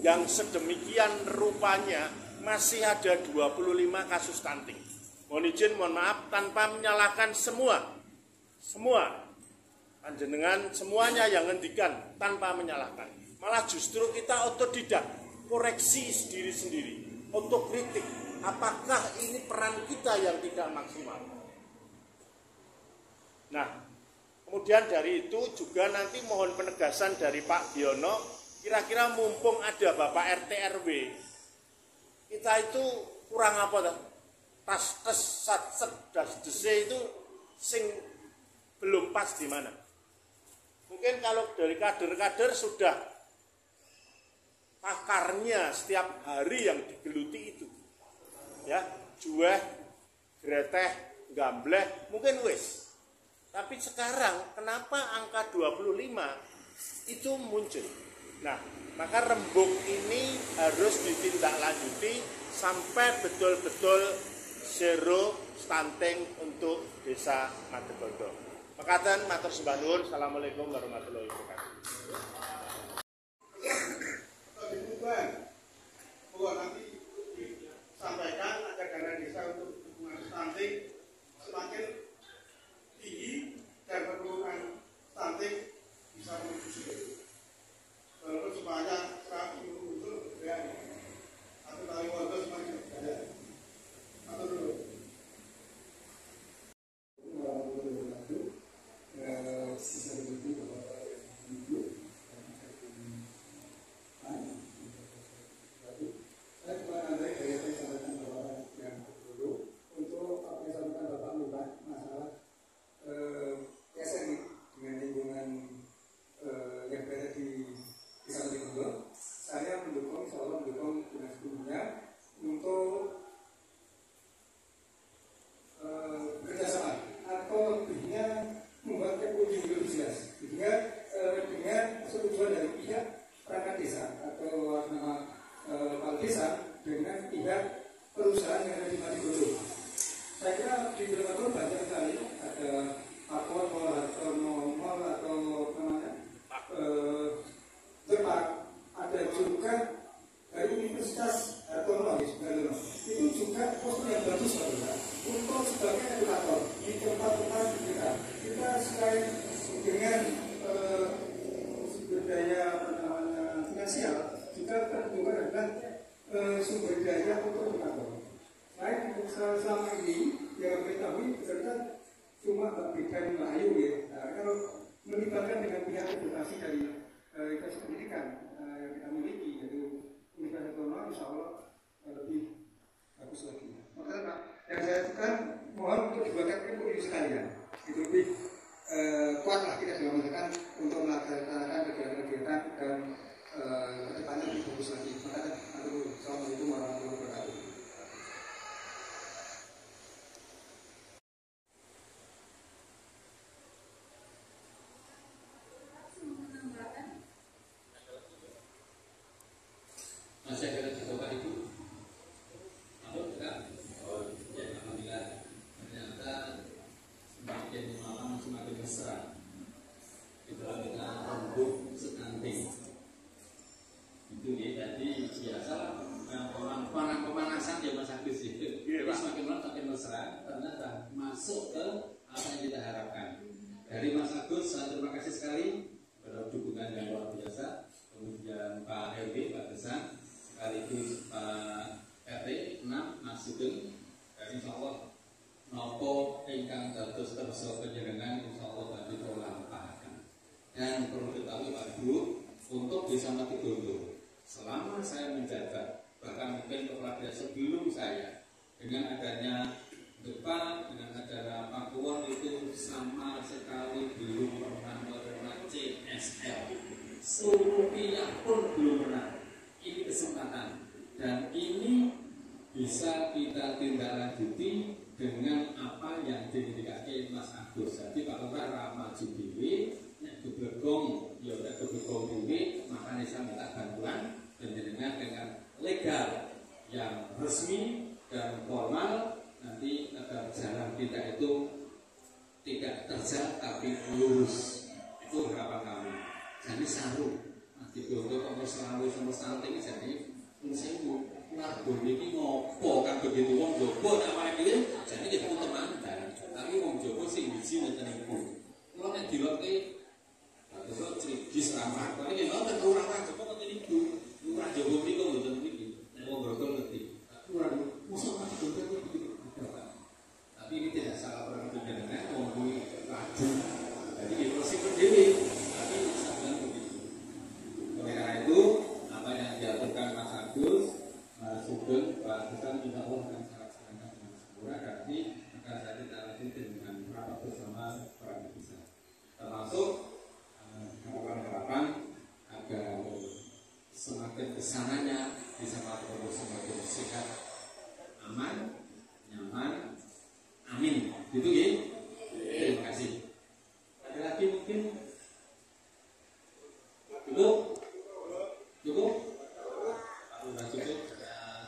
yang sedemikian rupanya masih ada 25 kasus stunting. Mohon izin, mohon maaf, tanpa menyalahkan semua panjenengan semuanya yang ngendikan tanpa menyalahkan. Malah justru kita otodidak, koreksi sendiri-sendiri, otokritik. Apakah ini peran kita yang tidak maksimal? Nah, kemudian dari itu juga nanti mohon penegasan dari Pak Biono, kira-kira mumpung ada Bapak RT RW, kita itu kurang apa tuh? Tas tes sat set das dese itu sing belum pas di mana? Mungkin kalau dari kader-kader sudah pakarnya setiap hari yang digeluti itu, ya, jueh, greteh, gambleh, mungkin wis. Tapi sekarang kenapa angka 25 itu muncul? Nah, maka rembuk ini harus ditindaklanjuti sampai betul-betul zero stunting untuk Desa Madigondo. Mekaten matur sembah nuwun. Assalamualaikum warahmatullahi wabarakatuh. Nanti disampaikan agar dana desa untuk dukungan stunting semakin tinggi dan perlukan stunting bisa menuju zero. Walaupun supaya saat ini muncul ya, atau tali warga semakin ada. Atau dulu. Sisa begitu Bapak Ibu. Saya kemarin ada dari sampaikan Bapak yang dulu untuk apa yang disampaikan Bapak Lurah masalah SNI dengan lingkungan yang berada di Desa Madigondo. Saya mendukung, insya Allah mendukung dinas hubungannya untuk kerjasama atau lebihnya membuat keputusan lebih jelas, sehingga dengan setujuan dari pihak perangkat desa atau nama kepala desa dengan pihak perusahaan yang ada di Madigondo. Saya kira di Madigondo banyak sekali ada akun atau nomor atau Mas Hartono itu juga postur yang bagus Pak, untuk sebagai edukator di tempat-tempat kita selain dengan sumber daya finansial juga terbuka adalah sumber daya untuk edukator. Selain selama ini yang ketahui kita cuma berikan Melayu ya. Nah, kalau melibatkan dengan pihak edukasi dari Universitas Pendidikan yang kita miliki yaitu Universitas Hartono, insya Allah lebih bagus lagi. Makanya Pak, yang saya tekan mohon untuk dibuatkan ilmu sekalian itu lebih kuatlah kita dalam menekan untuk melaksanakan kegiatan-kegiatan dan kedepannya lebih bagus lagi. Makanya assalamualaikum warahmatullahi wabarakatuh. Masih ada di Bapak Ibu? Apa enggak? Oh, ya alhamdulillah. Ternyata semakin malam semakin mesra. Kita rembuk sekanting. Itu ya tadi biasa pemanasan ya Mas Agus itu. Jadi semakin malam semakin mesra. Ternyata masuk ke apa yang kita harapkan. Dari Mas Agus, saya terima kasih sekali pada dukungan yang luar biasa. Kemudian Pak RW, Pak Desan, sekaligus Pak RT 6 Mas Sugeng, dan insya Allah nopo ingkang dados kersa panjenengan insya Allah badhe kula lampahaken. Dan perlu diketahui Pak Ibu, untuk Desa Matigondo selama saya menjabat, bahkan mungkin kepala sebelum saya, dengan adanya depan, dengan adanya Pakuwon itu sama sekali belum pernah menerima CSL. Rupiah pun belum pernah. Ini kesempatan dan ini bisa kita tindak lanjuti dengan apa yang diindikasi Mas Agus. Jadi Pak Lurah ramah jubilee, nek gebegong, ya udah gebegong dulu, makanya saya minta bantuan dengan legal yang resmi dan formal, nanti agar jalan kita itu tidak terjal tapi lurus. Itu harapan kami. Jadi saru, nanti kalau selalu sama stunting jadi saya warga ini ngopo kan begitu wong Jowo tak malah ini jadi kita teman tapi wong Jowo sing biji ngeten niku. Kalau nek diloke terus cerigis ramah, tapi nek ora orang Jowo ngeten niku. Ora Jowo niku mboten niki. Nek wong Grogol ngerti. Ora musuh mati Grogol niku. Tapi ini tidak salah orang penjenengan wong kuwi laju. Jadi ya prosedur dhewe. Tapi sampeyan begitu. Oleh karena itu, apa yang dilakukan Mas Agus, Mas Sugeng, Pak Desan, insya Allah akan sangat dengan sempurna. Nanti akan saya ditangani dengan rapat bersama para bisa. Termasuk harapan-harapan agar semakin kesananya bisa terus semakin sehat, aman, nyaman, amin. Gitu ya. Terima kasih. Ada lagi mungkin? Cukup? Cukup? Kalau sudah cukup,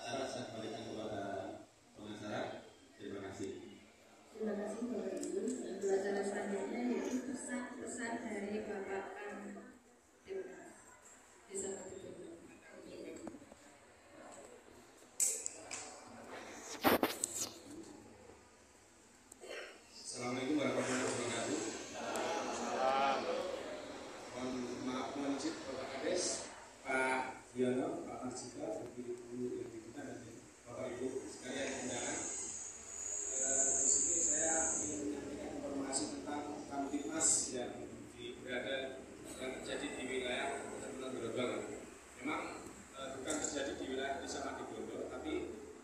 saya kembalikan kepada pengacara. Terima kasih. Terima kasih Bapak Ibu. Pelajaran selanjutnya yaitu pesan-pesan dari Bapak Desa Matigondo. Assalamualaikum warahmatullahi wabarakatuh. Maaf mohon izin Bapak Kades, Pak Diono, Pak Marjika, Ibu kita dan Bapak Ibu sekalian undangan. Di sini saya ingin menyampaikan informasi tentang Kamtibmas yang terjadi di wilayah Kecamatan Grogol. Memang bukan terjadi di wilayah Desa Matigondo, tapi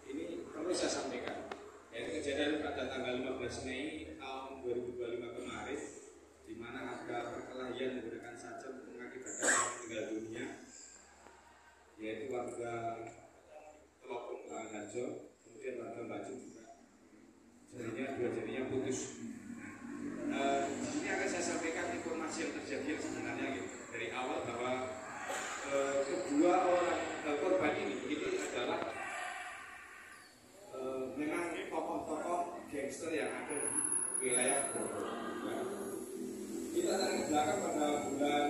ini perlu saya sampaikan. Yaitu kejadian pada tanggal 15 Mei tahun 2025 kemarin, di mana ada perkelahian menggunakan sajam mengakibatkan meninggal dunia, yaitu warga Telopong Harjo, kemudian warga Baju juga. Dua jarinya putus. Ini akan saya sampaikan informasi yang terjadi yang sebenarnya gitu. Dari awal bahwa kedua orang korban ini adalah memang tokoh-tokoh gangster yang ada di wilayah Grogol. Kita tarik ke belakang pada bulan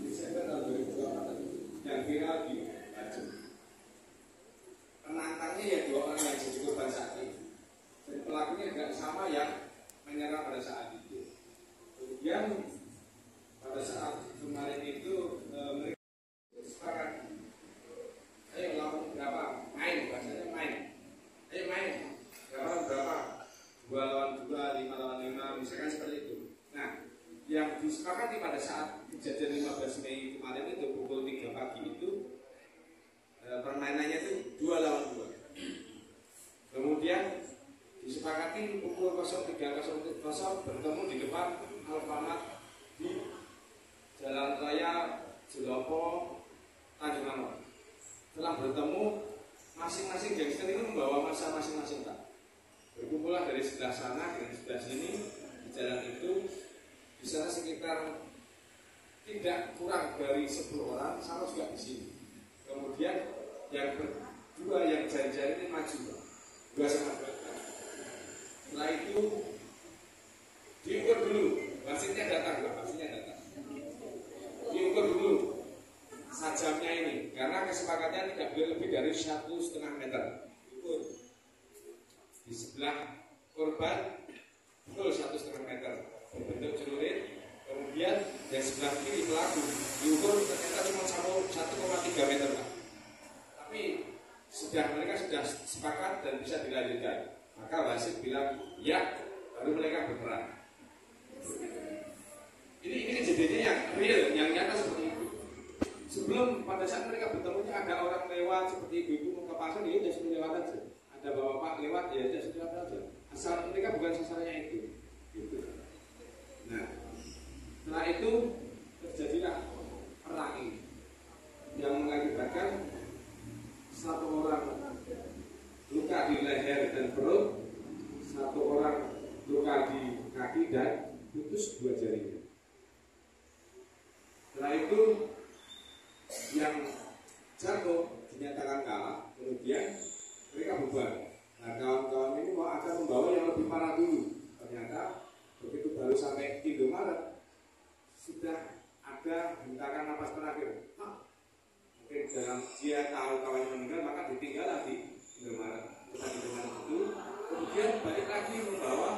Desember tahun 2024 yang viral di Baju. yang menyerang pada saat itu. Kemudian pada saat kemarin itu mereka sepakat, ayo lawan berapa, main, bahasanya main, ayo main, berapa, 2 lawan 2, 5 lawan 5, misalkan seperti itu. Nah, yang disepakati pada saat kejadian 15 Mei kemarin itu pukul 3 pagi itu permainannya itu 2 lawan 2. Kemudian disepakati pukul 03.00 bertemu di depan Alfamart di Jalan Raya Jelopo Tanjung Anor. Setelah bertemu, masing-masing gangster itu membawa masa masing-masing, Pak. Berkumpullah dari sebelah sana dan sebelah sini di jalan itu. Di sana sekitar tidak kurang dari 10 orang, sama juga di sini. Kemudian yang berdua yang jari-jari ini maju, Pak. 2 sama 2. Setelah itu diukur dulu, wasitnya datang, Pak. Wasitnya datang. Diukur dulu sajamnya ini, karena kesepakatannya tidak boleh lebih dari 1,5 meter. Ukur di sebelah korban betul 1,5 meter berbentuk celurit. Kemudian yang sebelah kiri pelaku diukur ternyata cuma 1,3 meter, Pak. Tapi mereka sudah sepakat dan bisa dilanjutkan. Maka wasit bilang ya, baru mereka berperang. Ini kejadiannya yang real, yang nyata seperti itu. Sebelum pada saat mereka bertemunya ada orang lewat seperti ibu-ibu mau ke pasar, dia sudah sudah lewat aja. Ada bapak lewat, ya sudah lewat aja. Asal mereka bukan sasarannya itu. Gitu. Nah, setelah itu terjadilah perang ini yang mengakibatkan 1 orang luka di leher dan perut, 1 orang luka di kaki dan putus 2 jarinya. Setelah itu yang jatuh dinyatakan kalah, kemudian mereka bubar. Nah, kawan-kawan ini akan membawa yang lebih parah dulu. Ternyata begitu baru sampai Indomaret sudah ada hentakan napas terakhir. Mungkin dalam dia tahu kawannya meninggal, maka ditinggal lagi Indomaret. Setelah Indomaret itu kemudian balik lagi membawa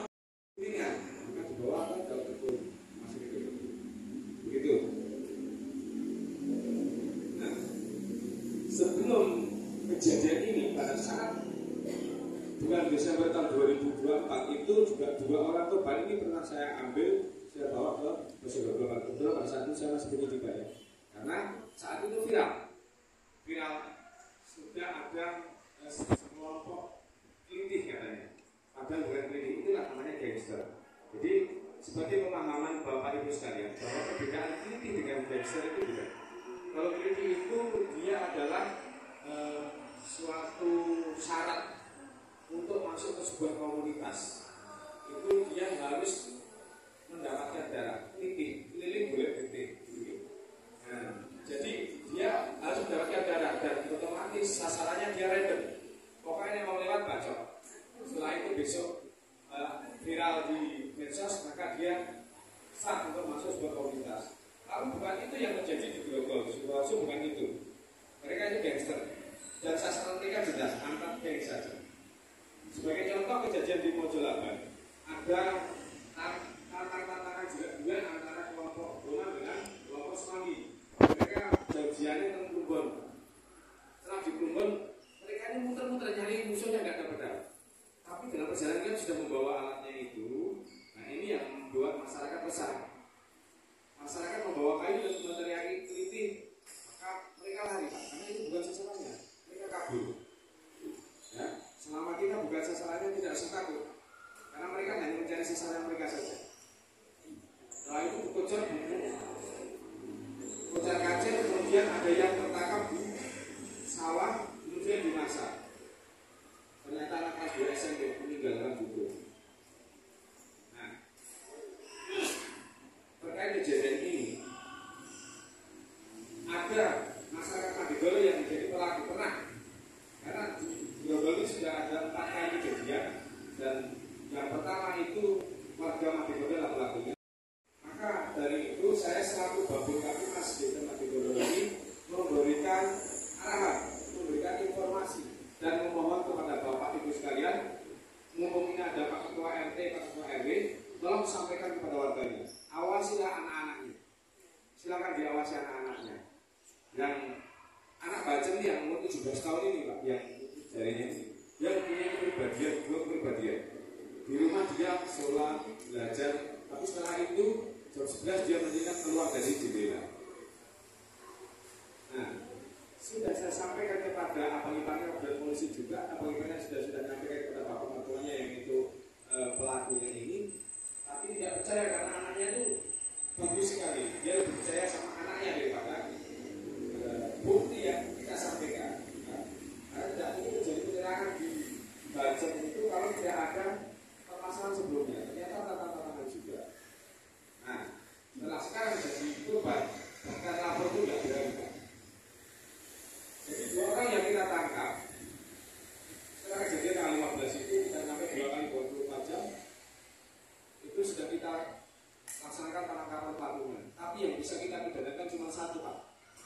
piringan, maka dibawa ke dalam kebun, masih di kebun. Begitu. Nah, sebelum kejadian ini pada saat bulan Desember tahun 2024 itu juga 2 orang korban ini pernah saya ambil, saya bawa ke Polsek Bogor. Kebetulan pada saat itu saya masih penyidik ya, karena saat itu viral sudah ada sekelompok kelitih katanya. Padahal bukan kelitih, itulah namanya gangster. Jadi sebagai pemahaman Bapak Ibu sekalian bahwa perbedaan kelitih dengan gangster itu bukan. Kalau kelitih itu dia adalah suatu syarat untuk masuk ke sebuah komunitas. Itu dia harus mendapatkan darah. Lilin boleh gede. Nah, jadi dia harus mendapatkan darah dan otomatis sasarannya dia random. Pokoknya yang mau lewat bacok. Setelah itu besok viral di medsos, maka dia sah untuk masuk sebuah komunitas. Lalu bukan itu yang terjadi di Grogol, Sidoarjo bukan itu. Mereka itu gangster dan sasaran mereka jelas, antar geng saja. Sebagai contoh kejadian di Mojolaban, ada tantangan juga antara kelompok Bonan dengan kelompok Semanggi. Mereka janjiannya tentang Plumbon. Setelah di Plumbon, mereka ini muter-muter nyari musuhnya nggak dapat. Tapi dalam perjalanan kan sudah membawa alatnya itu. Nah, ini yang membuat masyarakat resah. Masyarakat membawa kayu dan meneriaki kelitih, maka mereka lari, karena itu bukan sasarannya. Mereka kabur. Ya, selama kita bukan sasarannya tidak usah takut, karena mereka hanya mencari sasaran mereka saja. Setelah itu kocar kacir, kemudian ada yang tertangkap di sawah, kemudian dimasak. Ternyata anak kelas 2 SMP meninggalkan buku. Nah, terkait kejadian ini, ada masyarakat Madegoro yang menjadi pelaku pernah. Karena di Grogol ini sudah ada 4 kali kejadian, dan yang pertama itu warga Madegoro adalah pelakunya. Maka dari itu saya selaku Babin Kapolres Desa Madegoro ini memberikan arahan, memberikan informasi dan memohon kepada Bapak Ibu sekalian, mumpung ini ada Pak Ketua RT, Pak tolong sampaikan kepada warganya, awasilah anak-anaknya, silakan diawasi anak-anaknya. Yang anak bajang yang umur 17 tahun ini Pak, yang jarinya ini, yang punya kepribadian, dua kepribadian. Di rumah dia sholat, belajar, tapi setelah itu jam 11 dia mendingan keluar dari jendela. Nah, sudah saya sampaikan kepada abang-abangnya kepada polisi juga, abang-abangnya sudah sampaikan kepada bapak mertuanya yang itu pelakunya ini, tapi tidak percaya karena anaknya itu bagus sekali, dia lebih percaya sama anaknya daripada bukti yang kita sampaikan. Karena tidak mungkin terjadi penyerangan di Bajang itu kalau tidak ada permasalahan sebelumnya, ternyata tata-tata juga. Nah, setelah sekarang jadi korban, bahkan lapor itu tidak berani. Jadi 2 orang yang kita tangkap setelah kejadian tanggal 15 itu kita sampai 2 kali 24 jam itu sudah kita laksanakan penangkapan pelakunya. Tapi yang bisa kita pidanakan cuma 1 Pak,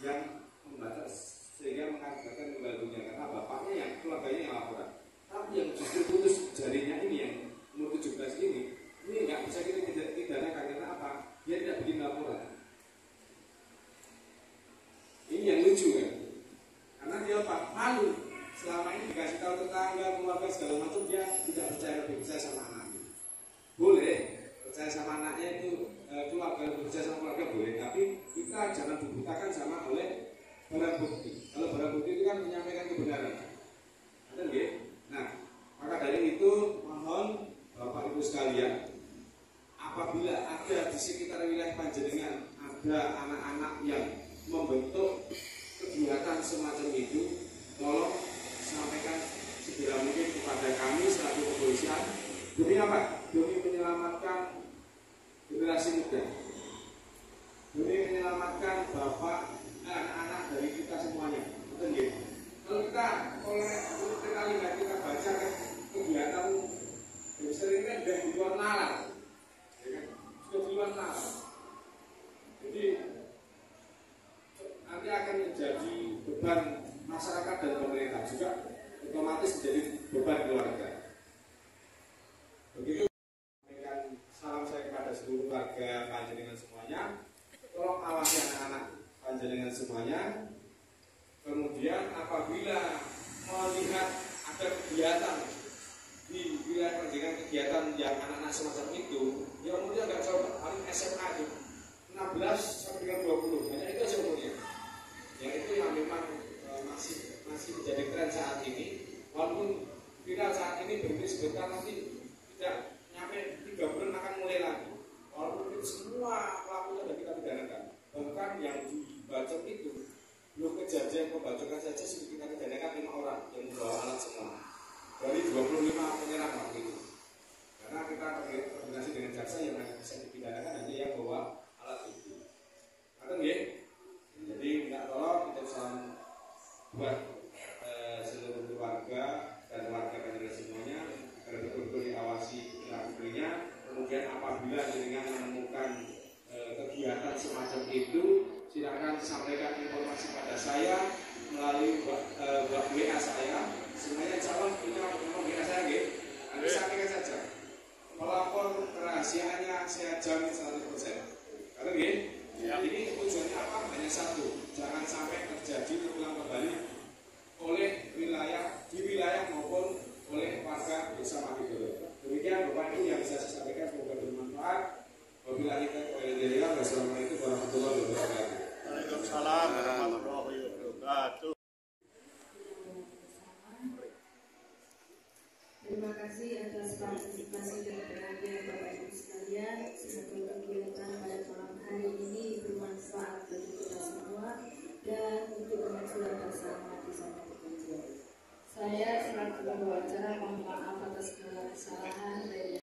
yang membatas sehingga mengakibatkan meninggal dunia karena bapaknya yang keluarganya yang laporan. Tapi yang justru putus jarinya ini yang umur 17 ini nggak bisa kita pidanakan karena apa? Dia tidak bikin laporan. Ini yang lucu kan? Karena dia Pak malu selama ini dikasih tahu tetangga, keluarga segala macam, dia tidak percaya, lebih percaya sama anaknya. Boleh percaya sama anaknya itu keluarga, percaya sama keluarga boleh, tapi kita jangan dibutakan sama oleh barang bukti. Kalau barang bukti itu kan menyampaikan kebenaran. Ada nggih? Nah, maka dari itu mohon Bapak Ibu sekalian, apabila ada di sekitar wilayah panjenengan ada anak-anak yang membentuk kegiatan semacam itu, tolong sampaikan segera mungkin kepada kami selaku kepolisian. Demi apa? Demi menyelamatkan generasi muda, demi menyelamatkan anak-anak dari kita semuanya. Betul ya? Kalau kita kali kita baca kegiatan seringnya sudah di luar nalar, ya kan? Sudah di luar nalar. Jadi nanti akan menjadi beban masyarakat dan pemerintah juga, otomatis menjadi beban keluarga. Begitu. Salam saya kepada seluruh warga panjenengan semuanya. Tolong awasi anak-anak panjenengan semuanya. Kemudian apabila melihat ada kegiatan di wilayah panjenengan, kegiatan yang anak-anak semacam itu, ya umurnya nggak jauh, paling SMA itu 16 sampai dengan 20, hanya itu aja umurnya. Yang itu yang memang masih menjadi tren saat ini. Walaupun viral saat ini berhenti sebentar, nanti tidak nyampe 3 bulan akan mulai lagi. Walaupun itu semua pelakunya sudah kita pidanakan. Bahkan yang dibacok itu belum kejadian pembacokan saja sudah kita pidanakan 5 orang yang membawa alat semua dari 25 penyerang waktu itu. Karena kita koordinasi dengan jaksa yang bisa dipidanakan hanya yang bawa alat itu. Atau nggih? Jadi minta tolong kita salam buat seluruh keluarga dan warga panjenengan semuanya agar betul-betul diawasi pelakunya. Kemudian apabila dengan menemukan kegiatan semacam itu, silakan sampaikan informasi pada saya melalui WA saya. Semuanya calon punya nomor WA saya, nggih. Nanti sampaikan saja. Melapor kerahasiaannya saya jamin 100%. Karena nggih. Ya. Ini tujuannya apa? Hanya satu, jangan sampai terjadi terulang kembali oleh di wilayah maupun oleh warga desa Matidodo. Demikian Bapak Ibu yang bisa saya sampaikan, semoga bermanfaat. Wabillahi taufiq. Wassalamualaikum warahmatullahi wabarakatuh. Waalaikumsalam warahmatullahi wabarakatuh. Terima kasih atas partisipasi dan perhatian Bapak Ibu sekalian. Semoga kegiatan pada malam hari ini bermanfaat bagi kita semua dan untuk kemajuan bersama di sana tujuan. Saya selaku pembawa acara mohon maaf atas segala kesalahan.